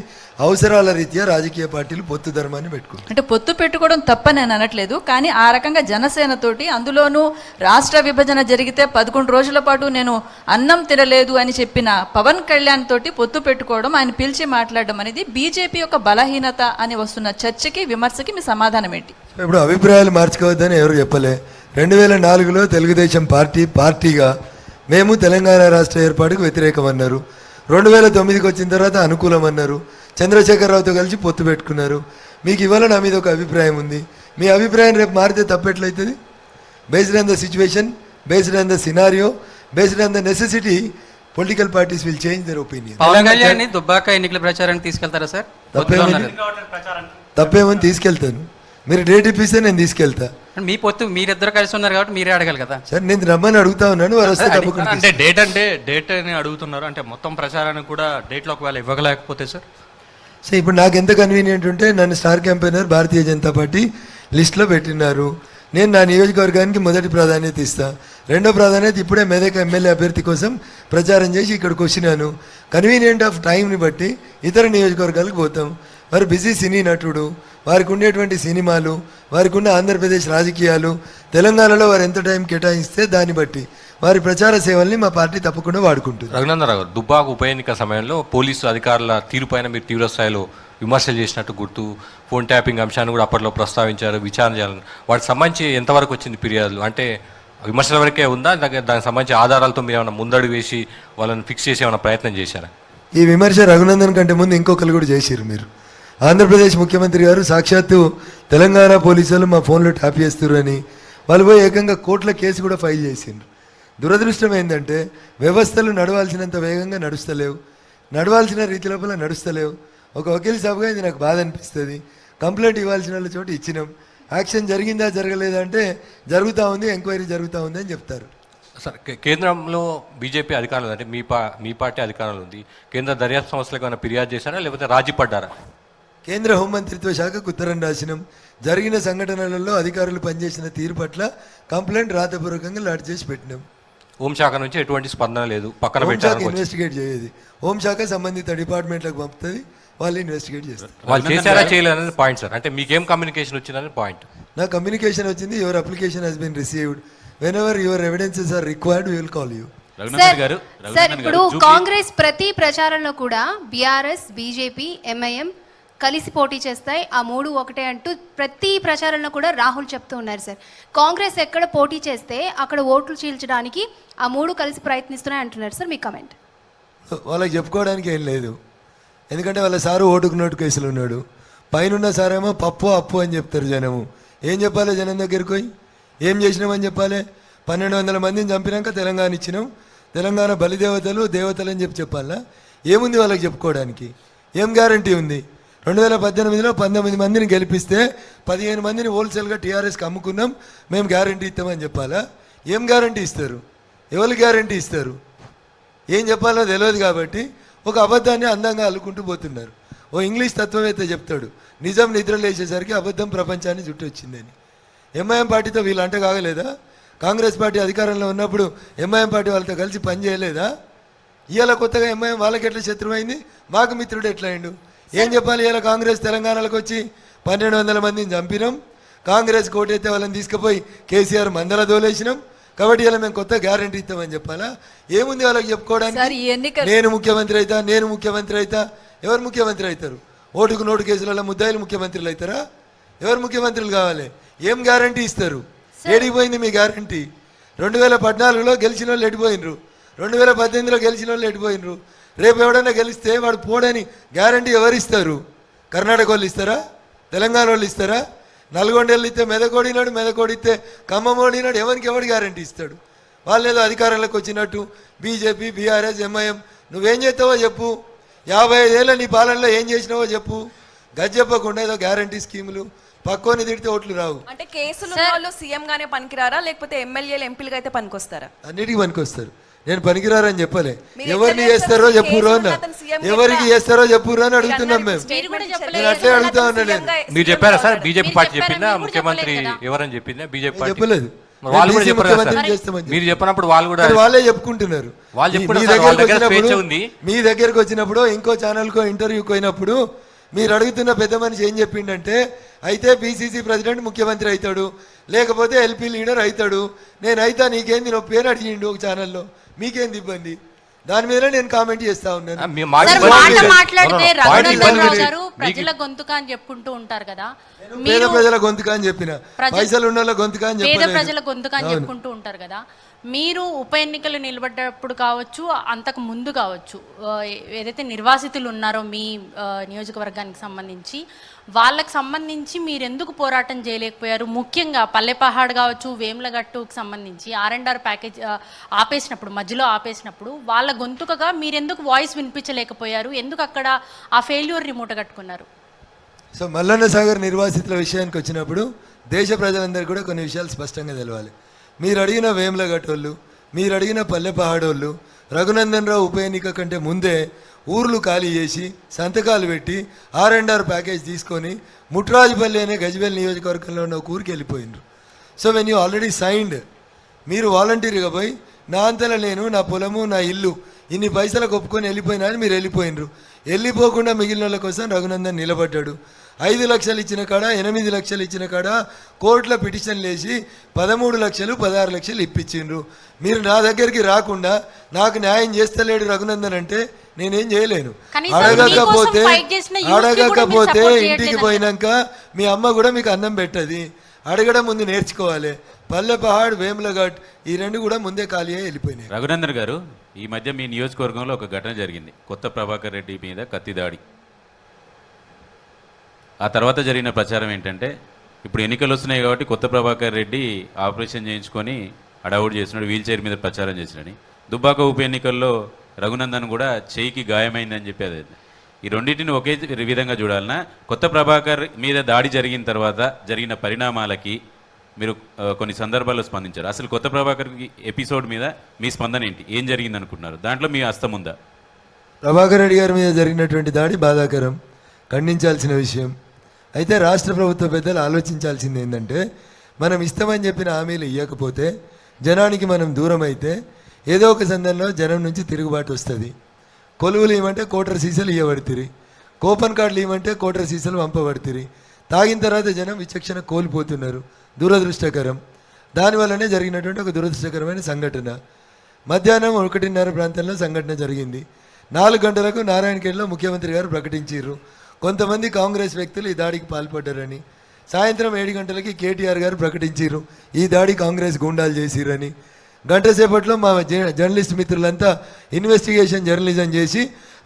అవసరాల రీత్యా రాజకీయ పార్టీలు పొత్తు ధర్మాన్ని పెట్టుకుంటాయి. అంటే పొత్తు పెట్టుకోవడం తప్పని నేను అనట్లేదు, కానీ ఆ రకంగా జనసేనతోటి, అందులోనూ రాష్ట్ర విభజన జరిగితే 11 రోజుల పాటు నేను అన్నం తినలేదు అని చెప్పిన పవన్ కళ్యాణ్ తోటి పొత్తు పెట్టుకోవడం, ఆయన పిలిచి మాట్లాడడం అనేది బీజేపీ యొక్క బలహీనత అని వస్తున్న చర్చకి, విమర్శకి మీ సమాధానం ఏంటి? ఇప్పుడు అభిప్రాయాలు మార్చుకోవద్దని ఎవరు చెప్పలే. 2004లో తెలుగుదేశం పార్టీగా మేము తెలంగాణ రాష్ట్ర ఏర్పాటుకు వ్యతిరేకమన్నారు. 2009కి వచ్చిన తర్వాత అనుకూలం అన్నారు. చంద్రశేఖరరావుతో కలిసి పొత్తు పెట్టుకున్నారు. మీకు ఇవాళ నా మీద ఒక అభిప్రాయం ఉంది. మీ అభిప్రాయం రేపు మారితే తప్పెట్లయితుంది? Based on the situation, based on the scenario, based on the necessity, political parties will change their opinion. Pawan Kalyan Dubbaka ఎన్నికల ప్రచారానికి తీసుకెళ్తారా సార్? తప్పేమని తీసుకెళ్తాను. మీరు డేట్ ఇప్పిస్తే నేను తీసుకెళ్తా. మీ పొత్తు మీరిద్దరు కలిసి ఉన్నారు కాబట్టి మీరే అడగాలి కదా సార్. నేను రమ్మని అడుగుతా ఉన్నాను, వారు వస్తే తప్పకుండా. అంటే డేట్ అని అడుగుతున్నారు, అంటే మొత్తం ప్రచారానికి కూడా డేట్లో ఒకవేళ ఇవ్వగలేకపోతే సార్? సో ఇప్పుడు నాకు ఎంత కన్వీనియంట్ ఉంటే నన్ను స్టార్ క్యాంపెయినర్ భారతీయ జనతా పార్టీ లిస్టులో పెట్టినారు. నేను నా నియోజకవర్గానికి మొదటి ప్రాధాన్యత ఇస్తా. రెండో ప్రాధాన్యత ఇప్పుడే మెదక్ ఎమ్మెల్యే అభ్యర్థి కోసం ప్రచారం చేసి ఇక్కడికి వచ్చినాను. కన్వీనియంట్ ఆఫ్ టైంని బట్టి ఇతర నియోజకవర్గాలకు పోతాం. వారు బిజీ సినీ నటుడు, వారికి ఉండేటువంటి సినిమాలు, వారికి ఉన్న ఆంధ్రప్రదేశ్ రాజకీయాలు, తెలంగాణలో వారు ఎంత టైం కేటాయిస్తే దాన్ని బట్టి వారి ప్రచార సేవల్ని మా పార్టీ తప్పకుండా వాడుకుంటుంది. రఘునందన్ రావు, దుబ్బాక ఉప ఎన్నిక సమయంలో పోలీసు అధికారుల తీరుపైన మీరు తీవ్ర స్థాయిలో విమర్శలు చేసినట్టు గుర్తు. ఫోన్ ట్యాపింగ్ అంశాన్ని కూడా అప్పట్లో ప్రస్తావించారు, విచారణ చేయాలని. వాటికి సంబంధించి ఎంతవరకు వచ్చింది ఫిర్యాదులు? అంటే విమర్శల వరకే ఉందా, దానికి సంబంధించి ఆధారాలతో మీరు ఏమైనా ముందడుగు వేసి వాళ్ళని ఫిక్స్ చేసి ఏమైనా ప్రయత్నం చేశారా? ఈ విమర్శ రఘునందన్ కంటే ముందు ఇంకొకరు కూడా చేసిరు. మీరు ఆంధ్రప్రదేశ్ ముఖ్యమంత్రి గారు సాక్షాత్తు తెలంగాణ పోలీసులు మా ఫోన్లో ట్యాప్ చేస్తున్నారు అని వాళ్ళు పోయి ఏకంగా కోర్టులో కేసు కూడా ఫైల్ చేసిండ్రు. దురదృష్టం ఏంటంటే వ్యవస్థలు నడవాల్సినంత వేగంగా నడుస్తలేవు, నడవాల్సిన రీతి లోపల నడుస్తలేవు. ఒక వకీల్ సాబ్గా ఇది నాకు బాధ అనిపిస్తుంది. కంప్లైంట్ ఇవ్వాల్సిన వాళ్ళ చోటు ఇచ్చినాం, యాక్షన్ జరిగిందా జరగలేదా అంటే జరుగుతూ ఉంది, ఎంక్వైరీ జరుగుతూ ఉంది అని చెప్తారు. సార్, కేంద్రంలో బీజేపీ అధికారంలో అంటే మీ పార్టీ అధికారంలో ఉంది. కేంద్ర దర్యాప్తు సంస్థలకు ఏమైనా ఫిర్యాదు చేశారా, లేకపోతే రాజీ పడ్డారా? కేంద్ర హోంమంత్రిత్వ శాఖకు ఉత్తరం రాసినాం. జరిగిన సంఘటనలలో అధికారులు పనిచేసిన తీరు పట్ల కంప్లైంట్ రాతపూర్వకంగా లాడ్జ్ చేసి పెట్టినాం. హోంశాఖ నుంచి ఎటువంటి స్పందన లేదు, పక్కన హోంశాఖ ఇన్వెస్టిగేట్ చేయదు. హోంశాఖ సంబంధిత డిపార్ట్మెంట్లకు పంపుతుంది, వాళ్ళు ఇన్వెస్టిగేట్ చేస్తారు. వాళ్ళు చేశారా చేయలేదని పాయింట్ సార్, అంటే మీకేం కమ్యూనికేషన్ వచ్చిందని పాయింట్. నా కమ్యూనికేషన్ వచ్చింది, your application has been received, whenever your evidences are required we will call you. Sir ఇప్పుడు కాంగ్రెస్ ప్రతి ప్రచారంలో కూడా బీఆర్ఎస్, బీజేపీ, ఎంఐఎం కలిసి పోటీ చేస్తాయి, ఆ మూడు ఒకటే అంటూ ప్రతి ప్రచారంలో కూడా రాహుల్ చెప్తూ ఉన్నారు సార్. కాంగ్రెస్ ఎక్కడ పోటీ చేస్తే అక్కడ ఓట్లు చీల్చడానికి ఆ మూడు కలిసి ప్రయత్నిస్తున్నాయి అంటున్నారు సార్, మీ కమెంట్. వాళ్ళకి చెప్పుకోవడానికి ఏం లేదు, ఎందుకంటే వాళ్ళ సారు ఓటుకు నోటు కేసులు ఉన్నాడు, పైన సారేమో పప్పు అప్పు అని చెప్తారు జనము. ఏం చెప్పాలి జనం దగ్గరికి పోయి? ఏం చేసినామని చెప్పాలి? 1200 మందిని చంపినాక తెలంగాణ ఇచ్చినాం, తెలంగాణ బలిదేవతలు దేవతలు అని చెప్పాలా? ఏముంది వాళ్ళకి చెప్పుకోవడానికి? ఏం గ్యారంటీ ఉంది? 2018లో 19 మందిని గెలిపిస్తే 15 మందిని హోల్సేల్గా టీఆర్ఎస్కి అమ్ముకున్నాం, మేము గ్యారంటీ ఇస్తామని చెప్పాలా? ఏం గ్యారంటీ ఇస్తారు? ఎవరు గ్యారంటీ ఇస్తారు? ఏం చెప్పాలో తెలియదు కాబట్టి ఒక అబద్ధాన్ని అందంగా అల్లుకుంటూ పోతున్నారు. ఓ ఇంగ్లీష్ తత్వవేత్త చెప్తాడు, నిజం నిద్ర లేచేసరికి అబద్ధం ప్రపంచాన్ని చుట్టూ వచ్చిందని. ఎంఐఎం పార్టీతో వీళ్ళు అంటే కాగలేదా? కాంగ్రెస్ పార్టీ అధికారంలో ఉన్నప్పుడు ఎంఐఎం పార్టీ వాళ్ళతో కలిసి పనిచేయలేదా? ఇవాళ కొత్తగా ఎంఐఎం వాళ్ళకి ఎట్లా శత్రువైంది, మాకు మిత్రుడు ఎట్లా అయిండు? ఏం చెప్పాలి? ఇలా కాంగ్రెస్ తెలంగాణలోకి వచ్చి 1200 మందిని చంపినాం, కాంగ్రెస్ కోటైతే వాళ్ళని తీసుకుపోయి కేసీఆర్ మందల దోలేసినాం, కాబట్టి ఇలా మేము కొత్త గ్యారంటీ ఇస్తామని చెప్పాలా? ఏముంది వాళ్ళకి చెప్పుకోవడానికి? నేను ముఖ్యమంత్రి అవుతా, నేను ముఖ్యమంత్రి అవుతా. ఎవరు ముఖ్యమంత్రి అవుతారు? ఓటుకు నోటు కేసులలో ముద్దాయిలు ముఖ్యమంత్రులు అవుతారా? ఎవరు ముఖ్యమంత్రులు కావాలి? ఏం గ్యారంటీ ఇస్తారు? ఏడిపోయింది మీ గ్యారంటీ? 2014లో గెలిచిన వాళ్ళు ఎడిపోయినరు, 2018లో గెలిచిన వాళ్ళు ఎడిపోయినరు. రేపు ఎవడైనా గెలిస్తే వాడు పోడని గ్యారంటీ ఎవరిస్తారు? కర్ణాటక వాళ్ళు ఇస్తారా? తెలంగాణ వాళ్ళు ఇస్తారా? నల్గొండ వాళ్ళు ఇస్తే మెదకోడినాడు, మెదకోడిస్తే ఖమ్మం ఓడినాడు, ఎవరు గ్యారంటీ ఇస్తాడు? వాళ్ళు ఏదో అధికారంలోకి వచ్చినట్టు బీజేపీ, బీఆర్ఎస్, ఎంఐఎం. నువ్వేం చేస్తావో చెప్పు, 55 ఏళ్ళ నీ పాలనలో ఏం చేసినావో చెప్పు. గది చెప్పకుండా ఏదో గ్యారంటీ స్కీములు, పక్కోని తిడితే ఓట్లు రావు. అంటే కేసులు వాళ్ళు సీఎం గానే పనికిరారా, లేకపోతే ఎమ్మెల్యేలు ఎంపీలుగా అయితే పనికొస్తారా? అన్నిటికీ పనికొస్తారు. నేను పనికిరారని చెప్పలే, ఎవరిని చేస్తారో చెప్పురో అన్న, ఎవరికి చేస్తారో చెప్పురో అని అడుగుతున్నాం మేము. నేను అట్లే అడుగుతా ఉన్నా. నేను మీరు చెప్పారా సార్? బీజేపీ పార్టీ చెప్పిందా ముఖ్యమంత్రి ఎవరని చెప్పిందా? బీజేపీ పార్టీ చెప్పలేదు. వాళ్ళు కూడా చెప్పారు. మీరు చెప్పినప్పుడు వాళ్ళు కూడా వాళ్ళే చెప్పుకుంటున్నారు. మీ దగ్గరకు వచ్చినప్పుడు ఇంకో ఛానల్కో ఇంటర్వ్యూకి పోయినప్పుడు మీరు అడుగుతున్న పెద్ద మనిషి ఏం చెప్పిండంటే, అయితే పిసిసి ప్రెసిడెంట్ ముఖ్యమంత్రి అవుతాడు, లేకపోతే ఎల్పీ లీడర్ అవుతాడు, నేను అయితా నీకేంది నొప్పి అని అడిగిండు ఒక ఛానల్లో. మీకేంది ఇబ్బంది? దాని మీద నేను కామెంట్ చేస్తా ఉన్నాను. ప్రజల గొంతుక అని చెప్పుకుంటూ ఉంటారు కదా, పేద ప్రజల గొంతుక అని చెప్పిన, పైసలు ఉన్న గొంతుక అని పేద ప్రజల గొంతుక అని చెప్పుకుంటూ ఉంటారు కదా. మీరు ఉప ఎన్నికలు నిలబడ్డప్పుడు కావచ్చు, అంతకు ముందు కావచ్చు, ఏదైతే నిర్వాసితులు ఉన్నారో మీ నియోజకవర్గానికి సంబంధించి, వాళ్ళకి సంబంధించి మీరు ఎందుకు పోరాటం చేయలేకపోయారు? ముఖ్యంగా పల్లెపహాడ్ కావచ్చు, వేములగట్టుకు సంబంధించి R&R ప్యాకేజ్ ఆపేసినప్పుడు, మధ్యలో ఆపేసినప్పుడు వాళ్ళ గొంతుకగా మీరు ఎందుకు వాయిస్ వినిపించలేకపోయారు? ఎందుకు అక్కడ ఆ ఫెయిల్యూర్ని మూటగట్టుకున్నారు? సో మల్లన్న సాగర్ నిర్వాసితుల విషయానికి వచ్చినప్పుడు దేశ ప్రజలందరికీ కూడా కొన్ని విషయాలు స్పష్టంగా తెలవాలి. మీరు అడిగిన వేములగట్టోళ్ళు, మీరు అడిగిన పల్లెపహాడోళ్ళు రఘునందన్ రావు ఉప ఎన్నిక కంటే ముందే ఊర్లు ఖాళీ చేసి సంతకాలు పెట్టి R&R ప్యాకేజ్ తీసుకొని ముట్రాజుపల్లి అనే గజ్వేల్ నియోజకవర్గంలో ఉన్న ఒక ఊరికి వెళ్ళిపోయినారు. So when you already signed, మీరు వాలంటీర్గా పోయి నా అంతలో నేను, నా పొలము, నా ఇల్లు ఇన్ని పైసలకు ఒప్పుకొని వెళ్ళిపోయినా అని మీరు వెళ్ళిపోయినరు. వెళ్ళిపోకుండా మిగిలిన వాళ్ళ కోసం రఘునందన్ నిలబడ్డాడు. 5 లక్షలు ఇచ్చిన కాడ, 8 లక్షలు ఇచ్చిన కాడ కోర్టుల పిటిషన్లు వేసి 13 లక్షలు 16 లక్షలు ఇప్పించిండ్రు. మీరు నా దగ్గరికి రాకుండా నాకు న్యాయం చేస్తలేడు రఘునందన్ అంటే నేనేం చేయలేను. అడగకపోతే ఇంటికి పోయినాక మీ అమ్మ కూడా మీకు అన్నం పెట్టది. అడగడం ముందు నేర్చుకోవాలి. పల్లెపహాడ్, వేములఘాట్ ఈ రెండు కూడా ముందే ఖాళీ అయ్యి వెళ్ళిపోయినాయి. రఘునందన్ గారు, ఈ మధ్య మీ నియోజకవర్గంలో ఒక ఘటన జరిగింది, కొత్త ప్రభాకర్ రెడ్డి మీద కత్తి దాడి. ఆ తర్వాత జరిగిన ప్రచారం ఏంటంటే, ఇప్పుడు ఎన్నికలు వస్తున్నాయి కాబట్టి కొత్త ప్రభాకర్ రెడ్డి ఆపరేషన్ చేయించుకొని అడవుడు చేసినాడు, వీల్ చైర్ మీద ప్రచారం చేసినాడు. దుబ్బాక ఉప ఎన్నికల్లో రఘునందన్ కూడా చేయికి గాయమైందని చెప్పేది. ఈ రెండింటిని ఒకే విధంగా చూడాలన్నా? కొత్త ప్రభాకర్ మీద దాడి జరిగిన తర్వాత జరిగిన పరిణామాలకి మీరు కొన్ని సందర్భాల్లో స్పందించారు. అసలు కొత్త ప్రభాకర్ ఎపిసోడ్ మీద మీ స్పందన ఏంటి? ఏం జరిగింది అనుకుంటున్నారు? దాంట్లో మీ హస్తం ఉందా? ప్రభాకర్ రెడ్డి గారి మీద జరిగినటువంటి దాడి బాధాకరం, ఖండించాల్సిన విషయం. అయితే రాష్ట్ర ప్రభుత్వ పెద్దలు ఆలోచించాల్సింది ఏంటంటే, మనం ఇస్తామని చెప్పిన హామీలు ఇవ్వకపోతే, జనానికి మనం దూరం అయితే ఏదో ఒక సందర్భంలో జనం నుంచి తిరుగుబాటు వస్తుంది. కొలువులు ఏమంటే కోటర్ సీసాలు ఇవ్వబడుతుంది, కూపన్ కార్డులు ఇవ్వమంటే కోటర్ సీసాలు పంపబడుతుంది. తాగిన తర్వాత జనం విచక్షణ కోల్పోతున్నారు, దురదృష్టకరం. దానివల్లనే జరిగినటువంటి ఒక దురదృష్టకరమైన సంఘటన. మధ్యాహ్నం 1:30 ప్రాంతంలో సంఘటన జరిగింది. 4 గంటలకు నారాయణఖేడ్లో ముఖ్యమంత్రి గారు ప్రకటించారు కొంతమంది కాంగ్రెస్ వ్యక్తులు ఈ దాడికి పాల్పడ్డారని. సాయంత్రం 7 గంటలకి కేటీఆర్ గారు ప్రకటించారు ఈ దాడి కాంగ్రెస్ గూండాలు చేసిరని. గంట సేపట్లో మా జర్నలిస్ట్ మిత్రులంతా ఇన్వెస్టిగేషన్ జర్నలిజం చేసి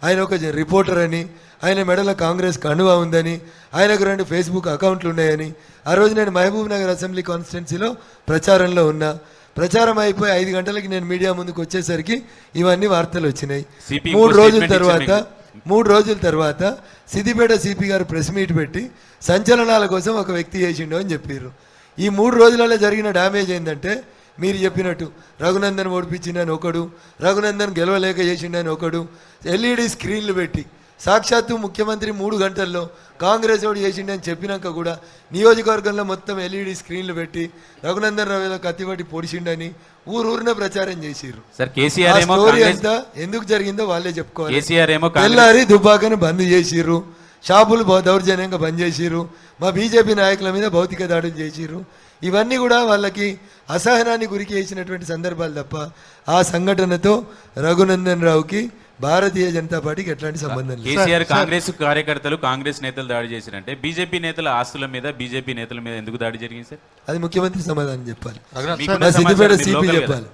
ఆయన ఒక రిపోర్టర్ అని, ఆయన మెడల కాంగ్రెస్ కండువా ఉందని, ఆయనకు 2 ఫేస్బుక్ అకౌంట్లు ఉన్నాయని. ఆ రోజు నేను మహబూబ్ నగర్ అసెంబ్లీ కాన్స్టిట్యున్సీలో ప్రచారంలో ఉన్నా. ప్రచారం అయిపోయి 5 గంటలకి నేను మీడియా ముందుకు వచ్చేసరికి ఇవన్నీ వార్తలు వచ్చినాయి. 3 రోజుల తర్వాత సిద్దిపేట సిపి గారు ప్రెస్ మీట్ పెట్టి సంచలనాల కోసం ఒక వ్యక్తి చేసిండు అని చెప్పారు. ఈ 3 రోజులలో జరిగిన డ్యామేజ్ ఏంటంటే మీరు చెప్పినట్టు రఘునందన్ ఓడిపించిండని ఒకడు, రఘునందన్ గెలవలేక చేసిండని ఒకడు, ఎల్ఈడి స్క్రీన్లు పెట్టి సాక్షాత్తు ముఖ్యమంత్రి 3 గంటల్లో కాంగ్రెస్ ఓడి చేసిండని చెప్పినాక కూడా నియోజకవర్గంలో మొత్తం ఎల్ఈడి స్క్రీన్లు పెట్టి రఘునందన్ రావు కత్తిపట్టి పొడిచిండని ఊరూరినే ప్రచారం చేసిర్రు. స్టోరీ అంతా ఎందుకు జరిగిందో వాళ్ళే చెప్పుకోవాలి. తెల్లారి దుబ్బాకను బంద్ చేసిర్రు, షాపులు దౌర్జన్యంగా బంద్ చేసిర్రు, మా బీజేపీ నాయకుల మీద భౌతిక దాడులు చేసిర్రు. ఇవన్నీ కూడా వాళ్ళకి అసహనాన్ని గురికి చేసినటువంటి సందర్భాలు తప్ప ఆ సంఘటనతో రఘునందన్ రావుకి భారతీయ జనతా పార్టీకి ఎట్లాంటి సంబంధం లేదు. కేసీఆర్ కాంగ్రెస్ కార్యకర్తలు కాంగ్రెస్ నేతలు దాడి చేశారంటే బీజేపీ నేతల ఆస్తుల మీద బీజేపీ నేతల మీద ఎందుకు దాడి జరిగింది సార్? అది ముఖ్యమంత్రి సమాధానం చెప్పాలి, సిద్దిపేట సిపి చెప్పాలి.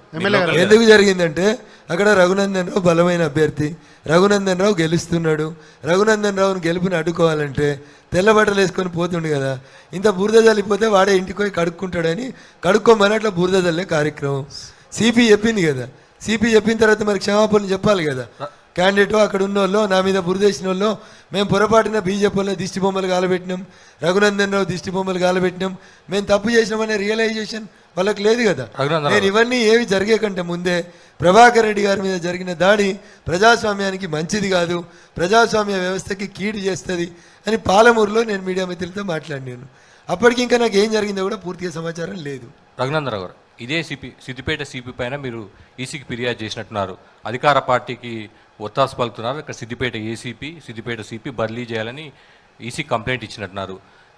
ఎందుకు జరిగిందంటే అక్కడ రఘునందన్ రావు బలమైన అభ్యర్థి, రఘునందన్ రావు గెలుస్తున్నాడు. రఘునందన్ రావును గెలుపుని అడ్డుకోవాలంటే తెల్లబట్టలు వేసుకొని పోతుండు కదా, ఇంత బురద చల్లిపోతే వాడే ఇంటికి పోయి కడుక్కుంటాడని కడుక్కోమని అట్లా బురద చల్లే కార్యక్రమం సిపి చెప్పింది కదా. సిపి చెప్పిన తర్వాత మరి క్షమాపణలు చెప్పాలి కదా. క్యాండిడేట్ అక్కడ ఉన్న వాళ్ళు నా మీద బురదేసిన వాళ్ళు మేము పొరపాటున బీజేపీ వాళ్ళ దిష్టి బొమ్మలు కాలబెట్టినాం, రఘునందన్ రావు దిష్టి బొమ్మలు కాలబెట్టినాం, మేము తప్పు చేసినామనే రియలైజేషన్ వాళ్ళకి లేదు కదా. నేను ఇవన్నీ ఏవి జరిగే కంటే ముందే ప్రభాకర్ రెడ్డి గారి మీద జరిగిన దాడి ప్రజాస్వామ్యానికి మంచిది కాదు, ప్రజాస్వామ్య వ్యవస్థకి కీడు చేస్తుంది అని పాలమూరులో నేను మీడియా మిత్రులతో మాట్లాడినాను. అప్పటికి ఇంకా నాకు ఏం జరిగిందో కూడా పూర్తిగా సమాచారం లేదు. రఘునందరావు గారు, ఇదే సిద్దిపేట సిపి పైన మీరు ఈసీకి ఫిర్యాదు చేసినట్టున్నారు, అధికార పార్టీకి ఒత్తాసు పలుకుతున్నారు. ఇక్కడ సిద్దిపేట సిపి బదిలీ చేయాలని ఈసీ కంప్లైంట్ ఇచ్చినట్టున్నారు.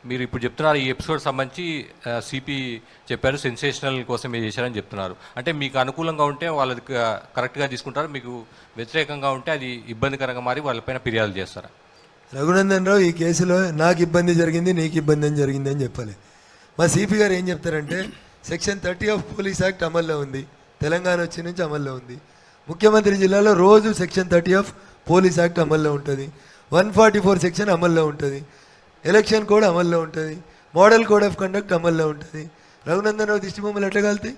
మీరు ఇప్పుడు చెప్తున్నారు ఈ ఎపిసోడ్ సంబంధించి సిపి చెప్పారు సెన్సేషనల్ కోసమే చేశారని చెప్తున్నారు. అంటే మీకు అనుకూలంగా ఉంటే వాళ్ళది కరెక్ట్గా తీసుకుంటారు, మీకు వ్యతిరేకంగా ఉంటే అది ఇబ్బందికరంగా మారి వాళ్ళపైన ఫిర్యాదు చేస్తారా? రఘునందన్ రావు ఈ కేసులో నాకు ఇబ్బంది జరిగింది, నీకు ఇబ్బంది అని జరిగింది అని చెప్పాలి. మా సిపి గారు ఏం చెప్తారంటే సెక్షన్ 30 ఆఫ్ పోలీస్ యాక్ట్ అమల్లో ఉంది, తెలంగాణ వచ్చి నుంచి అమల్లో ఉంది. ముఖ్యమంత్రి జిల్లాలో రోజు సెక్షన్ 30 ఆఫ్ పోలీస్ యాక్ట్ అమల్లో ఉంటుంది, 144 సెక్షన్ అమల్లో ఉంటుంది, ఎలక్షన్ కోడ్ అమల్లో ఉంటుంది, మోడల్ కోడ్ ఆఫ్ కండక్ట్ అమల్లో ఉంటుంది. రఘునందన్ రావు దిష్టి బొమ్మలు ఎట్లా కాలుతాయి?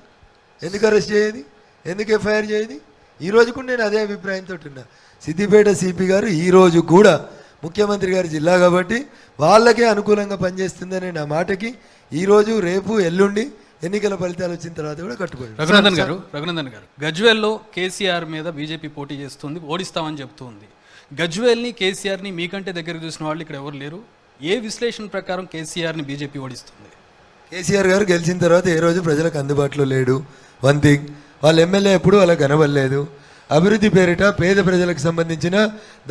ఎందుకు అరెస్ట్ చేయదు, ఎందుకు ఎఫ్ఐఆర్ చేయదు? ఈ రోజు కూడా నేను అదే అభిప్రాయంతో ఉన్నా. సిద్దిపేట సిపి గారు ఈరోజు కూడా ముఖ్యమంత్రి గారి జిల్లా కాబట్టి వాళ్ళకే అనుకూలంగా పనిచేస్తుందనే నా మాటకి ఈరోజు రేపు ఎల్లుండి ఎన్నికల ఫలితాలు వచ్చిన తర్వాత కూడా కట్టుబడి. రఘునందన్ గారు గజ్వేల్లో కేసీఆర్ మీద బీజేపీ పోటీ చేస్తుంది, ఓడిస్తామని చెప్తుంది. గజ్వేల్ని కేసీఆర్ని మీకంటే దగ్గర చూసిన వాళ్ళు ఇక్కడ ఎవరు లేరు. ఏ విశ్లేషణ ప్రకారం కేసీఆర్ని బీజేపీ ఓడిస్తుంది? కేసీఆర్ గారు గెలిచిన తర్వాత ఏ రోజు ప్రజలకు అందుబాటులో లేడు. వన్ థింగ్, వాళ్ళ ఎమ్మెల్యే ఎప్పుడు వాళ్ళకి కనబడలేదు. అభివృద్ధి పేరిట పేద ప్రజలకు సంబంధించిన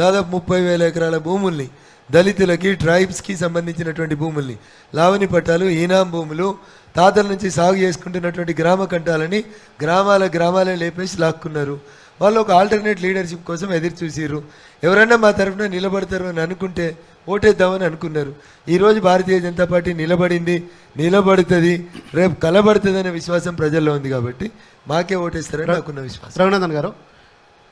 దాదాపు 30,000 ఎకరాల భూముల్ని, దళితులకి ట్రైబ్స్కి సంబంధించినటువంటి భూముల్ని, లావణి పట్టాలు, ఈనాం భూములు, తాతల నుంచి సాగు చేసుకుంటున్నటువంటి గ్రామ కంటాలని గ్రామాలే లేపేసి లాక్కున్నారు. వాళ్ళు ఒక ఆల్టర్నేట్ లీడర్షిప్ కోసం ఎదురు చూసిర్రు. ఎవరైనా మా తరఫున నిలబడతారు అని అనుకుంటే ఓటేద్దామని అనుకున్నారు. ఈరోజు భారతీయ జనతా పార్టీ నిలబడింది, నిలబడుతుంది, రేపు కలబడుతుంది అనే విశ్వాసం ప్రజల్లో ఉంది కాబట్టి మాకే ఓటేస్తారని నాకున్న విశ్వాసం. రఘునందన్ గారు,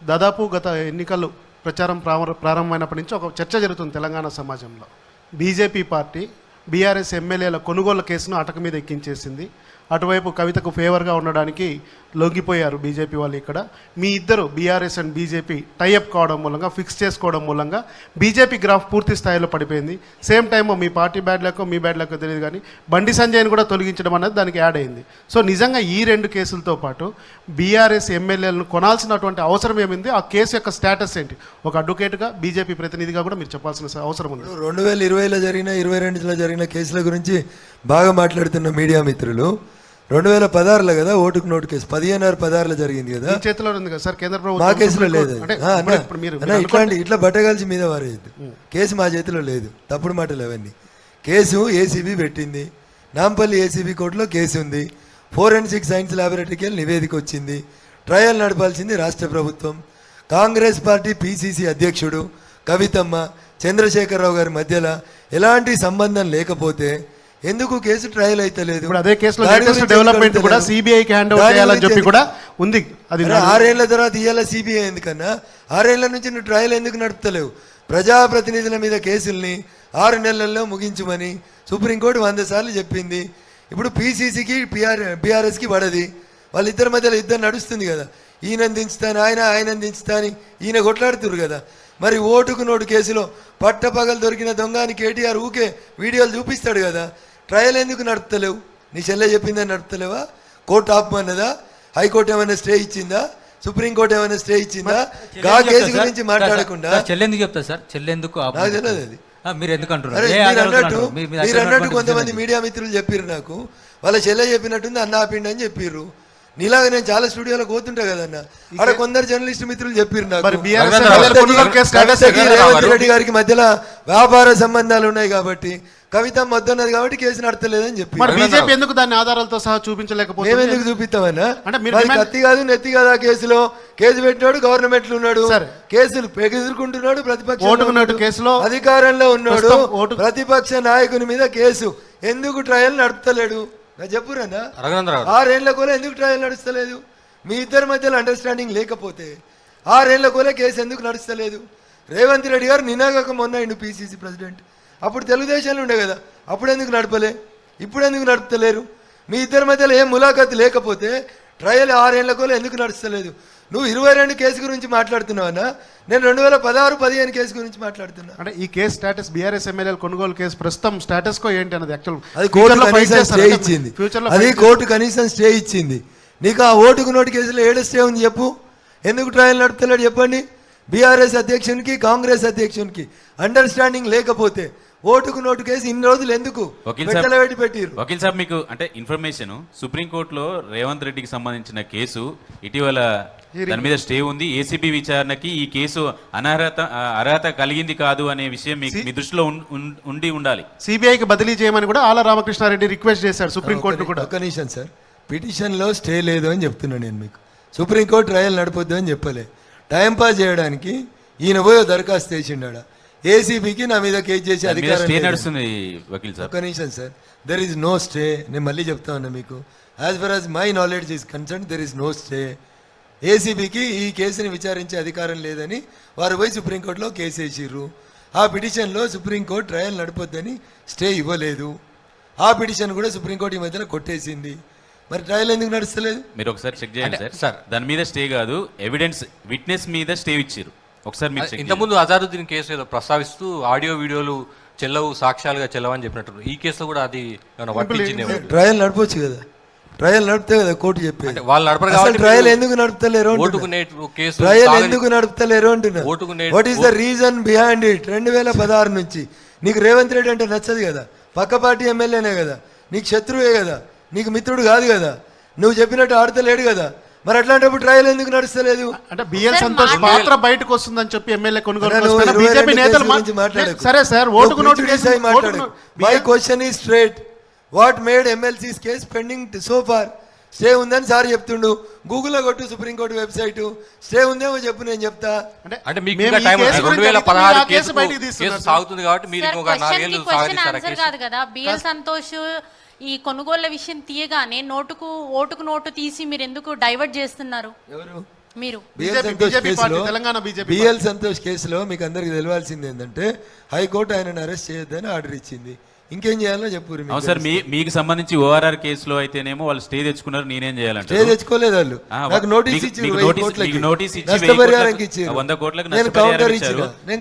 దాదాపు గత ఎన్నికలు ప్రచారం ప్రారంభమైనప్పటి నుంచి ఒక చర్చ జరుగుతుంది తెలంగాణ సమాజంలో. బీజేపీ పార్టీ బీఆర్ఎస్ ఎమ్మెల్యేల కొనుగోలు కేసును అటక మీద ఎక్కించేసింది. అటువైపు కవితకు ఫేవర్గా ఉండడానికి లొంగిపోయారు బీజేపీ వాళ్ళు. ఇక్కడ మీ ఇద్దరు బీఆర్ఎస్ అండ్ బీజేపీ టైఅప్ కావడం మూలంగా, ఫిక్స్ చేసుకోవడం మూలంగా బీజేపీ గ్రాఫ్ పూర్తి స్థాయిలో పడిపోయింది. సేమ్ టైం మీ పార్టీ బ్యాడ్ లెక్కో మీ బ్యాడ్ లెక్కో తెలియదు కానీ బండి సంజయ్ని కూడా తొలగించడం అనేది దానికి యాడ్ అయింది. సో నిజంగా ఈ 2 కేసులతో పాటు బీఆర్ఎస్ ఎమ్మెల్యేలను కొనాల్సినటువంటి అవసరం ఏమింది? ఆ కేసు యొక్క స్టేటస్ ఏంటి? ఒక అడ్వకేట్గా బీజేపీ ప్రతినిధిగా కూడా మీరు చెప్పాల్సిన అవసరం ఉంది. 2020లో జరిగిన 2022లో జరిగిన కేసుల గురించి బాగా మాట్లాడుతున్న మీడియా మిత్రులు 2016లో కదా ఓటుకు నోటు కేసు 15/16 జరిగింది కదా. మీ చేతిలో ఉంది కదా సార్ కేంద్ర మా ప్రభుత్వం. కేసులో లేదు. అంటే అన్న, ఇప్పుడు మీరు అన్న, ఇట్లా బట్టగలిసి మీద వారేయద్దు. కేసు మా చేతిలో లేదు. తప్పుడు మాటలు అవన్నీ. కేసు ఏసీబీ పెట్టింది. నాంపల్లి ఏసీబీ కోర్టులో కేసు ఉంది. ఫోరెన్సిక్ సైన్స్ ల్యాబొరేటరీకి వెళ్ళి నివేదిక వచ్చింది. ట్రయల్ నడపాల్సింది రాష్ట్ర ప్రభుత్వం. కాంగ్రెస్ పార్టీ పిసిసి అధ్యక్షుడు కవితమ్మ, చంద్రశేఖరరావు గారి మధ్యలో ఎలాంటి సంబంధం లేకపోతే ఎందుకు కేసు ట్రయల్ అయితే లేదు? ఇప్పుడు అదే కేసులో లేటెస్ట్ డెవలప్మెంట్ కూడా సిబిఐకి హ్యాండ్ ఓవర్ చేయాలని చెప్పి కూడా ఉంది. అది 6 ఏళ్ల తర్వాత ఇవాళ సిబిఐ ఎందుకన్నా? 6 ఏళ్ల నుంచి నువ్వు ట్రయల్ ఎందుకు నడుపుతలేవు? ప్రజాప్రతినిధుల మీద కేసుల్ని 6 నెలల్లో ముగించమని సుప్రీంకోర్టు 100 సార్లు చెప్పింది. ఇప్పుడు పిసిసికి బీఆర్ఎస్కి పడది. వాళ్ళిద్దరి మధ్యలో యుద్ధం నడుస్తుంది కదా. ఈయన దించుతాను, ఆయన దించుతాని ఈయన కొట్లాడుతున్నారు కదా. మరి ఓటుకు నోటు కేసులో పట్టపగలు దొరికిన దొంగని కేటీఆర్ ఊకే వీడియోలు చూపిస్తాడు కదా. ట్రయల్ ఎందుకు నడుపుతలేవు? నీ చెల్లె చెప్పిందని నడుపుతలేవా? కోర్టు ఆపమన్నదా? హైకోర్టు ఏమైనా స్టే ఇచ్చిందా? సుప్రీంకోర్టు ఏమైనా స్టే ఇచ్చిందా? గా కేసు గురించి మాట్లాడకుండా చెల్లెందుకు చెప్తా సార్? చెల్లెందుకు నాకు తెలియదు అది. మీరు ఎందుకు మీరు అన్నట్టు కొంతమంది మీడియా మిత్రులు చెప్పారు నాకు, వాళ్ళ చెల్లె చెప్పినట్టుంది అన్న ఆపిండి అని చెప్పారు. నీలాగా నేను చాలా స్టూడియోలో పోతుంటా కదన్న, అక్కడ కొందరు జర్నలిస్ట్ మిత్రులు చెప్పారు నాకు రేవంత్ రెడ్డి గారికి మధ్యలో వ్యాపార సంబంధాలు ఉన్నాయి కాబట్టి కవిత వద్దన్నది కాబట్టి కేసు నడతలేదని చెప్పి. బీజేపీ ఎందుకు దాన్ని ఆధారాలతో సహా చూపించలేకపోతే? మేము ఎందుకు చూపిస్తామన్నా? కత్తి కాదు నెత్తి కదా. కేసులో కేసు పెట్టినాడు, గవర్నమెంట్ లో ఉన్నాడు, కేసులు ఎదుర్కొంటున్నాడు. ప్రతిపక్ష కేసులో అధికారంలో ఉన్నాడు, ప్రతిపక్ష నాయకుని మీద కేసు ఎందుకు ట్రయల్ నడుపుతలేడు? నా చెప్పురన్నా, 6 ఏళ్ల కోలే ఎందుకు ట్రయల్ నడుస్తలేదు? మీ ఇద్దరి మధ్యలో అండర్స్టాండింగ్ లేకపోతే 6 ఏళ్ల కోలే కేసు ఎందుకు నడుస్తలేదు? రేవంత్ రెడ్డి గారు నినాగక మొన్న ఇండు పిసిసి ప్రెసిడెంట్, అప్పుడు తెలుగుదేశంలో ఉండే కదా, అప్పుడు ఎందుకు నడపలే? ఇప్పుడు ఎందుకు నడుపుతలేరు? మీ ఇద్దరి మధ్యలో ఏం ములాఖాతు లేకపోతే ట్రయల్ 6 ఏళ్ల కోలే ఎందుకు నడుస్తలేదు? నువ్వు 22 కేసు గురించి మాట్లాడుతున్నావన్నా, నేను 2016-15 కేసు గురించి మాట్లాడుతున్నా. అంటే ఈ కేసు స్టేటస్ బీఆర్ఎస్ ఎమ్మెల్యేల కొనుగోలు కేసు ప్రస్తుతం స్టేటస్ కో ఏంటి అన్నది యాక్చువల్ అది కోర్టు కనీసం స్టే ఇచ్చింది. అది కోర్టు కనీసం స్టే ఇచ్చింది. నీకు ఆ ఓటుకు నోటు కేసులో ఏడ స్టే ఉంది చెప్పు? ఎందుకు ట్రయల్ నడుపుతలేడు చెప్పండి? బీఆర్ఎస్ అధ్యక్షునికి కాంగ్రెస్ అధ్యక్షునికి అండర్స్టాండింగ్ లేకపోతే ఓటుకు నోటు కేసు ఇన్ని రోజులు ఎందుకు పెట్టారు? వకీల్ సాబ్, మీకు అంటే ఇన్ఫర్మేషన్, సుప్రీంకోర్టులో రేవంత్ రెడ్డికి సంబంధించిన కేసు ఇటీవల దాని మీద స్టే ఉంది. ఏసీబీ విచారణకి ఈ కేసు అర్హత కలిగింది కాదు అనే విషయం మీ దృష్టిలో ఉండాలి. సిబిఐకి బదిలీ చేయమని కూడా ఆల రామకృష్ణారెడ్డి రిక్వెస్ట్ చేశారు సుప్రీంకోర్టు కూడా. ఒక నిమిషం సార్, పిటిషన్లో స్టే లేదు అని చెప్తున్నాను నేను మీకు. సుప్రీంకోర్టు ట్రయల్ నడపొద్దు అని చెప్పలే. టైంపాస్ చేయడానికి ఈయన పోయి దరఖాస్తు చేసిండా ఏసీబీకి నా మీద కేసు చేసి అధికారం నడుస్తుంది. వకీల్ సార్, ఒక నిమిషం sir, there is no stay. నేను మళ్ళీ చెప్తా ఉన్నా మీకు, as far as my knowledge is concern there is no stay. ఏసీబీకి ఈ కేసుని విచారించే అధికారం లేదని వారు పోయి సుప్రీంకోర్టులో కేసు వేసిర్రు. ఆ పిటిషన్లో సుప్రీంకోర్టు ట్రయల్ నడపొద్దని స్టే ఇవ్వలేదు. ఆ పిటిషన్ కూడా సుప్రీంకోర్టు ఈ మధ్యన కొట్టేసింది. మరి ట్రయల్ ఎందుకు నడుస్తలేదు? మీరు ఒకసారి చెక్ చేయండి సార్. దాని మీద స్టే కాదు, ఎవిడెన్స్ విట్నెస్ మీద స్టే ఇచ్చారు. ఒకసారి మీరు ఇంతకుముందు అజారుద్దీన్ కేసు ఏదో ప్రస్తావిస్తూ ఆడియో వీడియోలు చెల్లవు, సాక్ష్యాలుగా చెల్లవని చెప్పినట్టు ఈ కేసులో కూడా అది వర్తించింది. ట్రయల్ నడపొచ్చు కదా, ట్రయల్ నడిపితే కదా కోర్టు చెప్పేది. వాళ్ళు నడపరు. ట్రయల్ ఎందుకు నడుపుతలేరు? ట్రయల్ ఎందుకు నడుపుతలేరు అంటున్నా. What is the reason behind it? 2016 నుంచి నీకు రేవంత్ రెడ్డి అంటే నచ్చదు కదా, పక్క పార్టీ ఎమ్మెల్యేనే కదా, నీకు శత్రువే కదా, నీకు మిత్రుడు కాదు కదా, నువ్వు చెప్పినట్టు ఆడతలేడు కదా. మరి అట్లాంటప్పుడు ట్రయల్ ఎందుకు నడుస్తలేదు? అంటే బిఎల్ సంతోష్ పాత్ర బయటకు వస్తుందని చెప్పి ఎమ్మెల్యే కొనుగోలు బీజేపీ నేతలు మాట్లాడారు. సరే సార్, ఓటుకు నోటు కేసు మాట్లాడారు. My question is straight. What made MLCs case pending so far? Stay ఉందని సార్ చెప్తుండు. గూగుల్లో కొట్టు, సుప్రీంకోర్టు వెబ్సైట్ స్టే ఉందేమో చెప్పు, నేను చెప్తా. అంటే మీకు ఇంకా టైం 2016 కేసు సాగుతుంది కాబట్టి మీరు ఇంకొక 4 ఏళ్ళు సాగదీస్తారు కాదు కదా. బిఎల్ సంతోష్ ఈ కొనుగోళ్ల విషయం తీయగానే ఓటుకు నోటు తీసి మీరు ఎందుకు డైవర్ట్ చేస్తున్నారు? ఎవరు? మీరు. బిఎల్ సంతోష్ కేసులో మీకు అందరికి తెలియాల్సింది ఏంటంటే హైకోర్టు ఆయనను అరెస్ట్ చేయొద్దని ఆర్డర్ ఇచ్చింది. ఇంకేం చేయాలో చెప్పు. సార్, మీకు సంబంధించి ఓఆర్ఆర్ కేసులో అయితేనేమో వాళ్ళు స్టే తెచ్చుకున్నారు, నేనేం చేయాలంటే? స్టే తెచ్చుకోలేదు వాళ్ళు, నాకు నోటీస్ ఇచ్చి 100 కోట్లకు నేను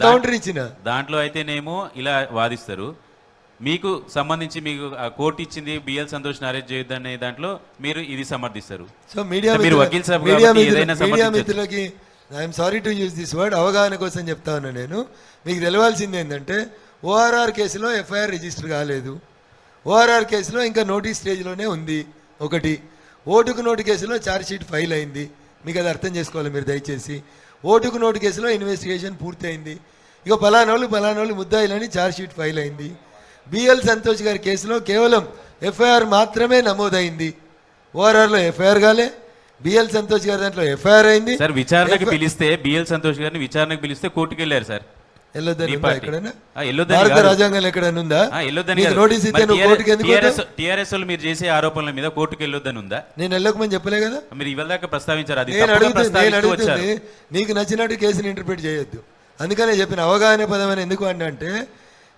కౌంటర్ ఇచ్చిన. దాంట్లో అయితేనేమో ఇలా వాదిస్తారు. మీకు సంబంధించి మీకు కోర్టు ఇచ్చింది బిఎల్ సంతోష్ అరెస్ట్ చేయొద్దనే దాంట్లో మీరు ఇది సమర్థిస్తారు. సో మీడియా మిత్రులకి I'm sorry to use this word, అవగాహన కోసం చెప్తా ఉన్నా నేను. మీకు తెలవాల్సింది ఏంటంటే ఓఆర్ఆర్ కేసులో ఎఫ్ఐఆర్ రిజిస్టర్ కాలేదు. ఓఆర్ఆర్ కేసులో ఇంకా నోటీస్ స్టేజ్లోనే ఉంది. ఒకటి. ఓటుకు నోటు కేసులో ఛార్జ్షీట్ ఫైల్ అయింది, మీకు అది అర్థం చేసుకోవాలి మీరు దయచేసి. ఓటుకు నోటు కేసులో ఇన్వెస్టిగేషన్ పూర్తయింది, ఇక పలానోళ్ళు ముద్దాయిలని ఛార్జ్షీట్ ఫైల్ అయింది. బిఎల్ సంతోష్ గారి కేసులో కేవలం ఎఫ్ఐఆర్ మాత్రమే నమోదైంది, ఓఆర్ఆర్లో ఎఫ్ఐఆర్ కాలే. బిఎల్ సంతోష్ గారి దాంట్లో ఎఫ్ఐఆర్ అయింది. సార్ విచారణకు పిలిస్తే బిఎల్ సంతోష్ గారిని విచారణకు పిలిస్తే కోర్టుకు వెళ్ళారు సార్. వెళ్ళొద్దని ఉందా ఎక్కడైనా? వెళ్ళొద్దని భారత కాదు. రాజ్యాంగంలో ఎక్కడైనా ఉందా? వెళ్ళొద్దని నీకు కాదు. నోటీస్ ఇస్తే మరి నువ్వు కోర్టుకి ఎందుకు పోతావు? టీఆర్ఎస్ వాళ్ళు మీరు చేసే ఆరోపణల మీద కోర్టుకు వెళ్ళొద్దని ఉందా? నేను వెళ్ళకమని చెప్పలే కదా. మీరు ఇవాళ దాకా ప్రస్తావించారు, అది నేను తప్పుగా ప్రస్తావిస్తూ వచ్చారు. అడుగుతుంది నీకు నచ్చినట్టు కేసుని ఇంటర్ప్రిట్ చేయొద్దు. అందుకనే చెప్పిన అవగాహన పదం అని ఎందుకు అంటే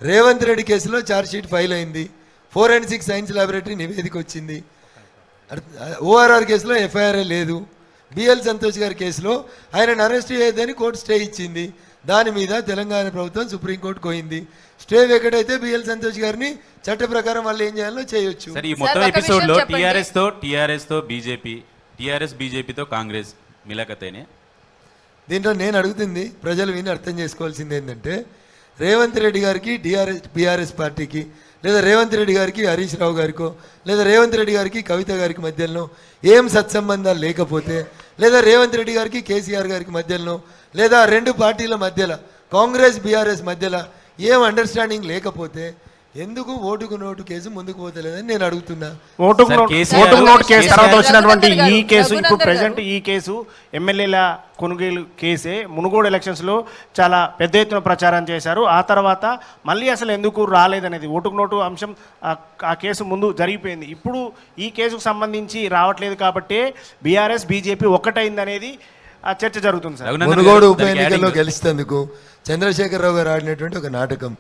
రేవంత్ రెడ్డి కేసులో ఛార్జ్షీట్ ఫైల్ అయింది, ఫోరెన్సిక్ సైన్స్ ల్యాబొరేటరీ నివేదిక వచ్చింది. ఓఆర్ఆర్ కేసులో ఎఫ్ఐఆర్ లేదు. బిఎల్ సంతోష్ గారి కేసులో ఆయనను అరెస్ట్ చేయొద్దని కోర్టు స్టే ఇచ్చింది. దాని మీద తెలంగాణ ప్రభుత్వం సుప్రీంకోర్టు పోయింది. స్టే వెకటైతే బిఎల్ సంతోష్ గారిని చట్ట ప్రకారం వాళ్ళు ఏం చేయాలో చేయొచ్చు. సరే, ఈ మొత్తం ఎపిసోడ్ లో టీఆర్ఎస్ తో బీజేపీ, బీజేపీతో కాంగ్రెస్ మిలకతేనే. దీంట్లో నేను అడుగుతుంది ప్రజలు విని అర్థం చేసుకోవాల్సింది ఏంటంటే రేవంత్ రెడ్డి గారికి టీఆర్ఎస్ పార్టీకి, లేదా రేవంత్ రెడ్డి గారికి హరీష్ రావు గారికో, లేదా రేవంత్ రెడ్డి గారికి కవిత గారికి మధ్యలో ఏం సత్సంబంధాలు లేకపోతే, లేదా రేవంత్ రెడ్డి గారికి కేసీఆర్ గారికి మధ్యలో, లేదా రెండు పార్టీల మధ్యలో కాంగ్రెస్ బీఆర్ఎస్ మధ్యలో ఏం అండర్స్టాండింగ్ లేకపోతే ఎందుకు ఓటుకు నోటు కేసు ముందుకు పోతలేదని నేను అడుగుతున్నా. ఓటుకు నోటు కేసు తర్వాత వచ్చినటువంటి ఈ కేసు, ఇప్పుడు ప్రెసెంట్ ఈ కేసు ఎమ్మెల్యేల కొనుగోలు కేసే. మునుగోడు ఎలక్షన్స్లో చాలా పెద్ద ఎత్తున ప్రచారం చేశారు. ఆ తర్వాత మళ్ళీ అసలు ఎందుకు రాలేదనేది ఓటుకు నోటు అంశం ఆ కేసు ముందు జరిగిపోయింది. ఇప్పుడు ఈ కేసుకు సంబంధించి రావట్లేదు కాబట్టి బీఆర్ఎస్ బీజేపీ ఒక్కటైందనేది ఆ చర్చ జరుగుతుంది సార్. మునుగోడు ఉప ఎన్నికల్లో గెలిచేందుకు చంద్రశేఖరరావు గారు ఆడినటువంటి ఒక నాటకం.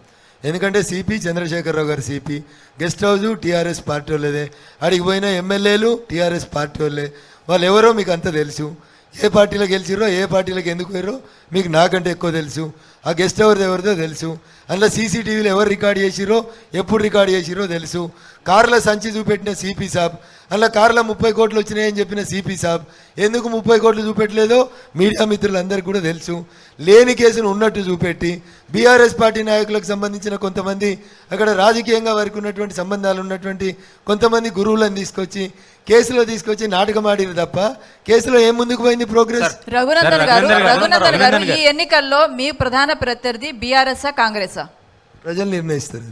ఎందుకంటే సిపి చంద్రశేఖరరావు గారు CP, guest house TRS party వాళ్ళదే, అడిగి పోయిన ఎమ్మెల్యేలు టీఆర్ఎస్ పార్టీ వాళ్ళే. వాళ్ళు ఎవరో మీకు అంతా తెలుసు. ఏ పార్టీలో గెలిచిరో ఏ పార్టీలకు ఎందుకు పోయారో మీకు నాకంటే ఎక్కువ తెలుసు. ఆ గెస్ట్ హౌస్ ఎవరిదో తెలుసు. అందులో సీసీటీవీలు ఎవరు రికార్డ్ చేసిరో ఎప్పుడు రికార్డ్ చేసిరో తెలుసు. కార్ల సంచి చూపెట్టిన సిపి సాబ్, అందులో కార్ల 30 కోట్లు వచ్చినాయని చెప్పిన సిపి సాబ్ ఎందుకు 30 కోట్లు చూపెట్టలేదో మీడియా మిత్రులందరికీ కూడా తెలుసు. లేని కేసును ఉన్నట్టు చూపెట్టి బీఆర్ఎస్ పార్టీ నాయకులకు సంబంధించిన కొంతమంది అక్కడ రాజకీయంగా వారికి ఉన్నటువంటి సంబంధాలు ఉన్నటువంటి కొంతమంది గురువులను తీసుకొచ్చి కేసులో తీసుకొచ్చి నాటకం ఆడిరు తప్ప కేసులో ఏం ముందుకు పోయింది ప్రోగ్రెస్? రఘునందన్ గారు, ఈ ఎన్నికల్లో మీ ప్రధాన ప్రత్యర్థి బీఆర్ఎస్ కాంగ్రెసా? ప్రజలు నిర్ణయిస్తారు.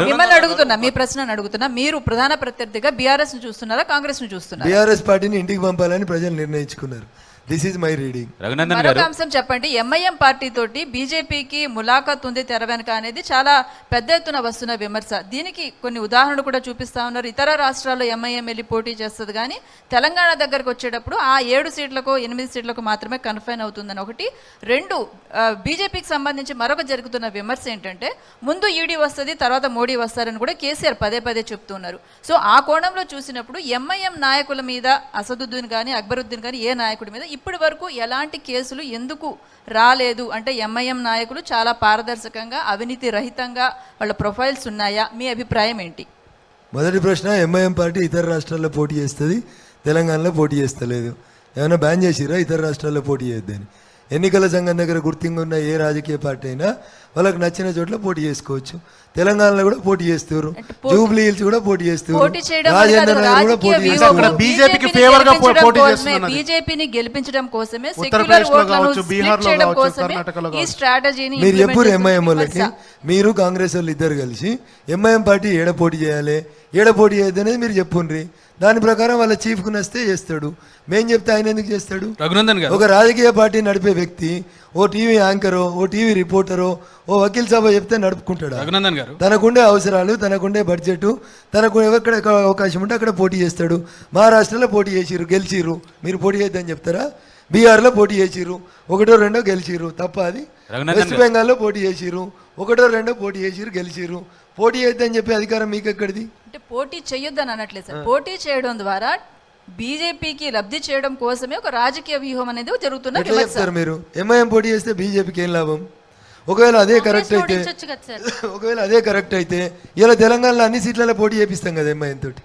మిమ్మల్ని అడుగుతున్నా, మీ ప్రశ్నను అడుగుతున్నా. మీరు ప్రధాన ప్రత్యర్థిగా బీఆర్ఎస్ ను చూస్తున్నారా, కాంగ్రెస్ ను చూస్తున్నారా? బీఆర్ఎస్ పార్టీని ఇంటికి పంపాలని ప్రజలు నిర్ణయించుకున్నారు. This is my reading. మరొక అంశం చెప్పండి. ఎంఐఎం పార్టీ తోటి బీజేపీకి ములాఖత్ ఉంది తెర వెనుక అనేది చాలా పెద్ద ఎత్తున వస్తున్న విమర్శ. దీనికి కొన్ని ఉదాహరణలు కూడా చూపిస్తా ఉన్నారు. ఇతర రాష్ట్రాల్లో ఎంఐఎం వెళ్ళి పోటీ చేస్తుంది, కానీ తెలంగాణ దగ్గరకు వచ్చేటప్పుడు ఆ 7 సీట్లకు 8 సీట్లకు మాత్రమే కన్ఫైన్ అవుతుందని ఒకటి. 2, బీజేపీకి సంబంధించి మరొక జరుగుతున్న విమర్శ ఏంటంటే ముందు ఈడీ వస్తుంది తర్వాత మోడీ వస్తారని కూడా కేసీఆర్ పదే చెప్తున్నారు. సో ఆ కోణంలో చూసినప్పుడు ఎంఐఎం నాయకుల మీద, అసదుద్దీన్ కానీ అక్బరుద్దీన్ కానీ ఏ నాయకుడి మీద ఇప్పటి వరకు ఎలాంటి కేసులు ఎందుకు రాలేదు? అంటే ఎంఐఎం నాయకులు చాలా పారదర్శకంగా, అవినీతి రహితంగా వాళ్ళ ప్రొఫైల్స్ ఉన్నాయా? మీ అభిప్రాయం ఏంటి? మొదటి ప్రశ్న, ఎంఐఎం పార్టీ ఇతర రాష్ట్రాల్లో పోటీ చేస్తుంది, తెలంగాణలో పోటీ చేస్తలేదు. ఏమైనా బ్యాన్ చేసిరా ఇతర రాష్ట్రాల్లో పోటీ చేయొద్దని? ఎన్నికల సంఘం దగ్గర గుర్తింగ్ ఉన్న ఏ రాజకీయ పార్టీ అయినా వాళ్ళకి నచ్చిన చోట్ల పోటీ చేసుకోవచ్చు. తెలంగాణలో కూడా పోటీ చేస్తారు, జూబ్లీ హిల్స్ కూడా పోటీ చేస్తారు, రాజేంద్ర నగర్ కూడా పోటీ చేస్తారు. బీజేపీకి ఫేవర్ గా పోటీ చేస్తున్నారు. బీజేపీని గెలిపించడం కోసమే, సెక్యులర్ ఓట్లను స్ప్లిట్ చేయడం కోసమే ఈ స్ట్రాటజీని మీరు ఎప్పుడు ఎంఐఎం వాళ్ళకి, మీరు కాంగ్రెస్ వాళ్ళు ఇద్దరు కలిసి ఎంఐఎం పార్టీ ఏడ పోటీ చేయాలి ఏడ పోటీ చేయద్దు అనేది మీరు చెప్పుండ్రి. దాని ప్రకారం వాళ్ళ చీఫ్కు నస్తే చేస్తాడు. మేం చెప్తే ఆయన ఎందుకు చేస్తాడు? రఘునందన్ గారు, ఒక రాజకీయ పార్టీ నడిపే వ్యక్తి ఓ టీవీ యాంకరో, ఓ టీవీ రిపోర్టరో, ఓ వకీల్ సభ చెప్తే నడుపుకుంటాడు. రఘునందన్ గారు, తనకుండే అవసరాలు, తనకుండే బడ్జెట్, తనకు ఎక్కడ అవకాశం ఉంటే అక్కడ పోటీ చేస్తాడు. మహారాష్ట్రలో పోటీ చేసిరు, గెలిచిరు. మీరు పోటీ చేద్దని చెప్తారా? బీహార్లో పోటీ చేసిరు, 1, 2 గెలిచిరు. తప్ప అది? వెస్ట్ బెంగాల్లో పోటీ చేసిరు, 1, 2 పోటీ చేసిరు, గెలిచిరు. పోటీ చేద్దని చెప్పే అధికారం మీకు ఎక్కడిది? అంటే పోటీ చేయొద్దని అనట్లేదు సార్. పోటీ చేయడం ద్వారా బీజేపీకి లబ్ధి చేయడం కోసమే ఒక రాజకీయ వ్యూహం అనేది జరుగుతున్న చెప్తారు మీరు. ఎంఐఎం పోటీ చేస్తే బీజేపీకి ఏం లాభం? ఒకవేళ అదే కరెక్ట్ అయితే ఇలా తెలంగాణలో అన్ని సీట్లలో పోటీ చేపిస్తాం కదా ఎంఐఎం తోటి.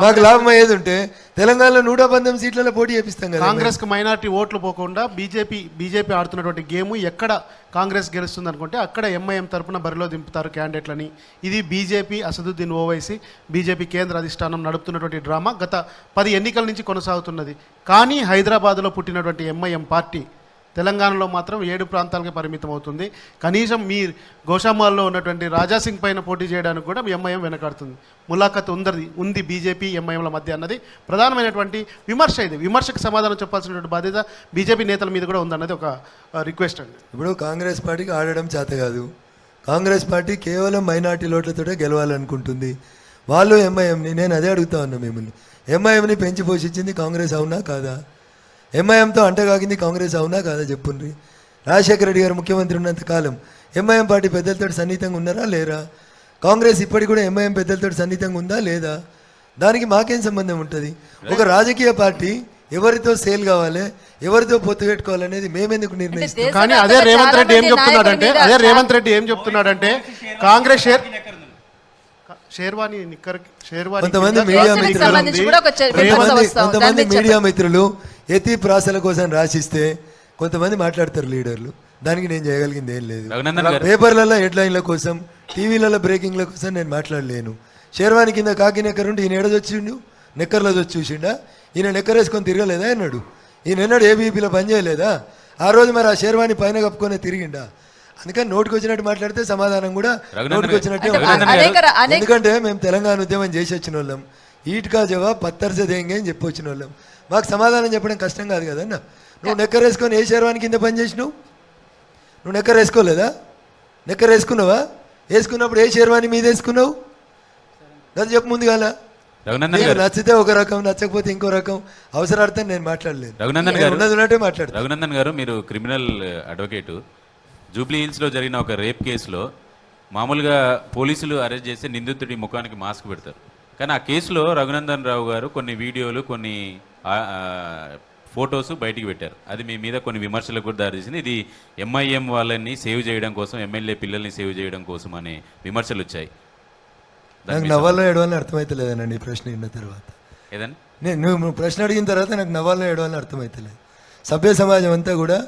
మాకు లాభం అయ్యేది ఉంటే తెలంగాణలో 119 సీట్లలో పోటీ చేపిస్తాం కదా. కాంగ్రెస్కి మైనారిటీ ఓట్లు పోకుండా బీజేపీ ఆడుతున్నటువంటి గేమ్ ఎక్కడ కాంగ్రెస్ గెలుస్తుంది అనుకుంటే అక్కడ ఎంఐఎం తరపున బరిలో దింపుతారు క్యాండిడేట్లని. ఇది బీజేపీ అసదుద్దీన్ ఓవైసీ బీజేపీ కేంద్ర అధిష్టానం నడుపుతున్నటువంటి డ్రామా గత 10 ఎన్నికల నుంచి కొనసాగుతున్నది. కానీ హైదరాబాద్లో పుట్టినటువంటి ఎంఐఎం పార్టీ తెలంగాణలో మాత్రం 7 ప్రాంతాలకే పరిమితం అవుతుంది. కనీసం మీ గోషామాల్లో ఉన్నటువంటి రాజాసింగ్ పైన పోటీ చేయడానికి కూడా ఎంఐఎం వెనకాడుతుంది. ములాఖత్ ఉంది బీజేపీ ఎంఐఎంల మధ్య అన్నది ప్రధానమైనటువంటి విమర్శ. ఇది విమర్శకు సమాధానం చెప్పాల్సినటువంటి బాధ్యత బీజేపీ నేతల మీద కూడా ఉందన్నది ఒక రిక్వెస్ట్ అండి. ఇప్పుడు కాంగ్రెస్ పార్టీకి ఆడడం చేత కాదు. కాంగ్రెస్ పార్టీ కేవలం మైనార్టీ లోట్లతోటే గెలవాలనుకుంటుంది. వాళ్ళు ఎంఐఎంని, నేను అదే అడుగుతా ఉన్నా మిమ్మల్ని, ఎంఐఎంని పెంచి పోషించింది కాంగ్రెస్ అవునా కాదా? ఎంఐఎంతో అంటగాగింది కాంగ్రెస్ అవునా కాదా చెప్పుండ్రి. రాజశేఖర రెడ్డి గారు ముఖ్యమంత్రి ఉన్నంత కాలం ఎంఐఎం పార్టీ పెద్దలతో సన్నిహితంగా ఉన్నారా లేరా? కాంగ్రెస్ ఇప్పటికి కూడా ఎంఐఎం పెద్దలతో సన్నిహితంగా ఉందా లేదా? దానికి మాకేం సంబంధం ఉంటుంది? ఒక రాజకీయ పార్టీ ఎవరితో సేల్ కావాలి, ఎవరితో పొత్తు పెట్టుకోవాలనేది మేమెందుకు నిర్ణయిస్తాం? కానీ అదే రేవంత్ రెడ్డి ఏం చెప్తున్నాడంటే కాంగ్రెస్ కొంతమంది మీడియా మిత్రులు ఎత్తి ప్రాసల కోసం రాసిస్తే కొంతమంది మాట్లాడతారు లీడర్లు. దానికి నేను చేయగలిగింది ఏం లేదు. పేపర్లలో హెడ్లైన్ల కోసం, టీవీలలో బ్రేకింగ్ల కోసం నేను మాట్లాడలేను. షేర్వాణి కింద కాకి నెక్కర్ ఉంటే ఈయన ఎడదొచ్చిండు, నెక్కర్లో వచ్చి చూసిండా? ఈయన నెక్కర్ వేసుకొని తిరగలేదా అన్నాడు? ఈయన ఎన్నాడు ఏబీపీలో పనిచేయలేదా? ఆ రోజు మరి ఆ షేర్వాణి పైన కప్పుకొని తిరిగిండా? అందుకని నోటికి వచ్చినట్టు మాట్లాడితే సమాధానం కూడా నోటికి వచ్చినట్టే. ఎందుకంటే మేము తెలంగాణ ఉద్యమం చేసి వచ్చిన వాళ్ళం. ఈట్కా జవాబ్ పత్తర్సే దేంగే అని చెప్పి వచ్చిన వాళ్ళం. మాకు సమాధానం చెప్పడం కష్టం కాదు కదన్న. నువ్వు నెక్కర్ వేసుకొని ఏ షేర్వాణి కింద పని చేసినావు? నువ్వు నెక్కర్ వేసుకోలేదా? నెక్కర్ వేసుకున్నావా? వేసుకున్నప్పుడు ఏ షేర్వాణి మీద వేసుకున్నావు? అది చెప్పు ముందు కాల. నచ్చితే ఒక రకం, నచ్చకపోతే ఇంకో రకం. అవసరార్థం నేను మాట్లాడలేదు. రఘునందన్ గారు, మీరు క్రిమినల్ అడ్వకేటు. జూబ్లీ హిల్స్లో జరిగిన ఒక రేప్ కేసులో మామూలుగా పోలీసులు అరెస్ట్ చేసి నిందితుడి ముఖానికి మాస్క్ పెడతారు. కానీ ఆ కేసులో రఘునందన్ రావు గారు కొన్ని వీడియోలు, కొన్ని ఫొటోస్ బయటికి పెట్టారు. అది మీ మీద కొన్ని విమర్శలకు కూడా దారితీసింది. ఇది ఎంఐఎం వాళ్ళని సేవ్ చేయడం కోసం, ఎమ్మెల్యే పిల్లల్ని సేవ్ చేయడం కోసం అనే విమర్శలు వచ్చాయి. నాకు నవ్వాలో ఏడవాలని అర్థమవుతలేదనండి ఈ ప్రశ్న విన్న తర్వాత. ఏదన్నా నువ్వు ప్రశ్న అడిగిన తర్వాత నాకు నవ్వాలో ఏడవాలని అర్థమవుతలేదు. సభ్య సమాజం అంతా కూడా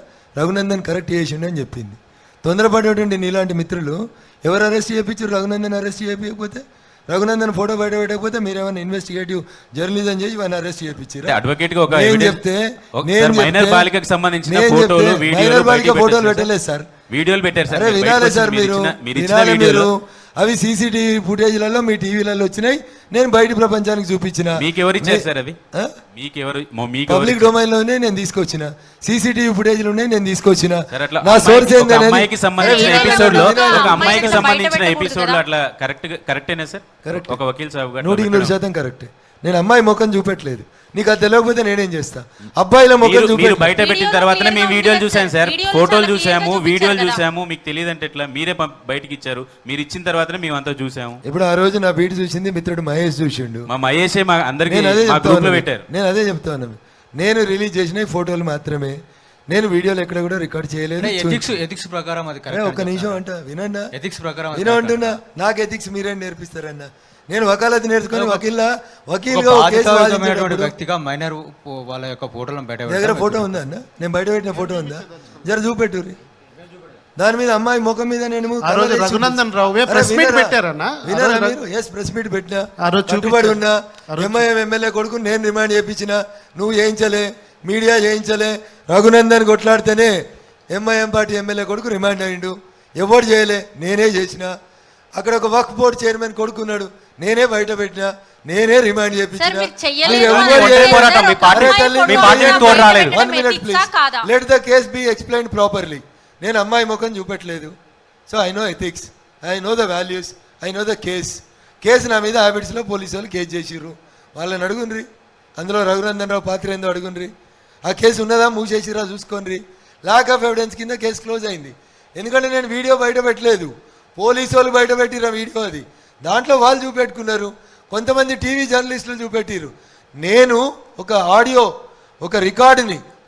రఘునందన్ కరెక్ట్ చేసిండు అని చెప్పింది. తొందరపడేటువంటి నీలాంటి మిత్రులు ఎవరు అరెస్ట్ చేయించారు? రఘునందన్ అరెస్ట్ చేయకపోతే, రఘునందన్ ఫోటో బయట పెట్టకపోతే మీరేమైనా ఇన్వెస్టిగేటివ్ జర్నలిజం చేసి వాడిని అరెస్ట్ చేయించారు? ఫోటోలు పెట్టలేదు సార్, వీడియోలు పెట్టారు సార్. వినాలి సార్, మీరు అవి సీసీటీవీ ఫుటేజ్లలో మీ టీవీలలో వచ్చినాయి. నేను బయట ప్రపంచానికి చూపించిన. పబ్లిక్ డొమైన్ లోనే నేను తీసుకొచ్చిన. సీసీటీవీ ఫుటేజ్లు ఉన్నాయి, నేను తీసుకొచ్చిన. నా సోర్స్ ఏంటంటే అమ్మాయికి సంబంధించిన ఎపిసోడ్ లో అట్లా కరెక్టేనా సార్? కరెక్ట్. ఒక వకీల్ సాబ్ గారు 100% కరెక్ట్. నేను అమ్మాయి ముఖం చూపెట్టలేదు. నీకు అది తెలియకపోతే నేనేం చేస్తా? అబ్బాయిల ముఖం మీరు బయట పెట్టిన తర్వాతనే మేము వీడియోలు చూసాం సార్, ఫోటోలు చూసాము, వీడియోలు చూసాము. మీకు తెలియదంటే ఎట్లా? మీరే బయటకి ఇచ్చారు. మీరు ఇచ్చిన తర్వాతనే మేమంతా చూసాము. ఇప్పుడు ఆ రోజు నా బీట్ చూసింది మిత్రుడు మహేష్ చూసిండు. మా మహేషే మా అందరికీ గ్రూప్ లో పెట్టారు. నేను అదే చెప్తాను. నేను రిలీజ్ చేసిన ఫోటోలు మాత్రమే. నేను వీడియోలు ఎక్కడ కూడా రికార్డ్ చేయలేదు. ఎథిక్స్ ప్రకారం అది ఒక్క నిమిషం అంట వినన్నా. ఎథిక్స్ ప్రకారం వినంటున్నా. నాకు ఎథిక్స్ మీరేం నేర్పిస్తారన్నా? నేను వకాలత్ నేర్చుకుని వకీల్గా వ్యక్తిగా మైనర్ వాళ్ళ యొక్క ఫోటోలను బయట దగ్గర ఫోటో ఉందా అన్న? నేను బయట పెట్టిన ఫోటో ఉందా? జర చూపెట్టు. దాని మీద అమ్మాయి ముఖం మీద నేను Raghunandan Rao press meet పెట్టారన్నా. Press meet పెట్టినా, కట్టుబడి ఉన్నా. ఎంఐఎం ఎమ్మెల్యే కొడుకు నేను రిమాండ్ చేయించిన. నువ్వు చేయించలే, మీడియా చేయించలే. రఘునందన్ కొట్లాడితేనే ఎంఐఎం పార్టీ ఎమ్మెల్యే కొడుకు రిమాండ్ అయ్యిండు. ఎవరు చేయలే, నేనే చేసిన. అక్కడ ఒక వక్ఫ్ బోర్డు చైర్మన్ కొడుకున్నాడు, నేనే బయట పెట్టినా, నేనే రిమాండ్ చేయించిన. Let the case be explain properly. నేను అమ్మాయి ముఖం చూపెట్టలేదు. So I know ethics, I know the values, I know the case నా మీద హ్యాబిట్స్లో పోలీసు వాళ్ళు కేసు చేసిర్రు. వాళ్ళని అడుగుండ్రి. అందులో రఘునందన్ రావు పాత్ర ఏందో అడుగుండ్రి. ఆ కేసు ఉన్నదా మూసేసిరా చూసుకోండి. ల్యాక్ ఆఫ్ ఎవిడెన్స్ కింద కేసు క్లోజ్ అయింది. ఎందుకంటే నేను వీడియో బయట పెట్టలేదు, పోలీసు వాళ్ళు బయట పెట్టిర్రు వీడియో. అది దాంట్లో వాళ్ళు చూపెట్టుకున్నారు. కొంతమంది టీవీ జర్నలిస్టులు చూపెట్టిర్రు. నేను ఒక ఆడియో, ఒక రికార్డుని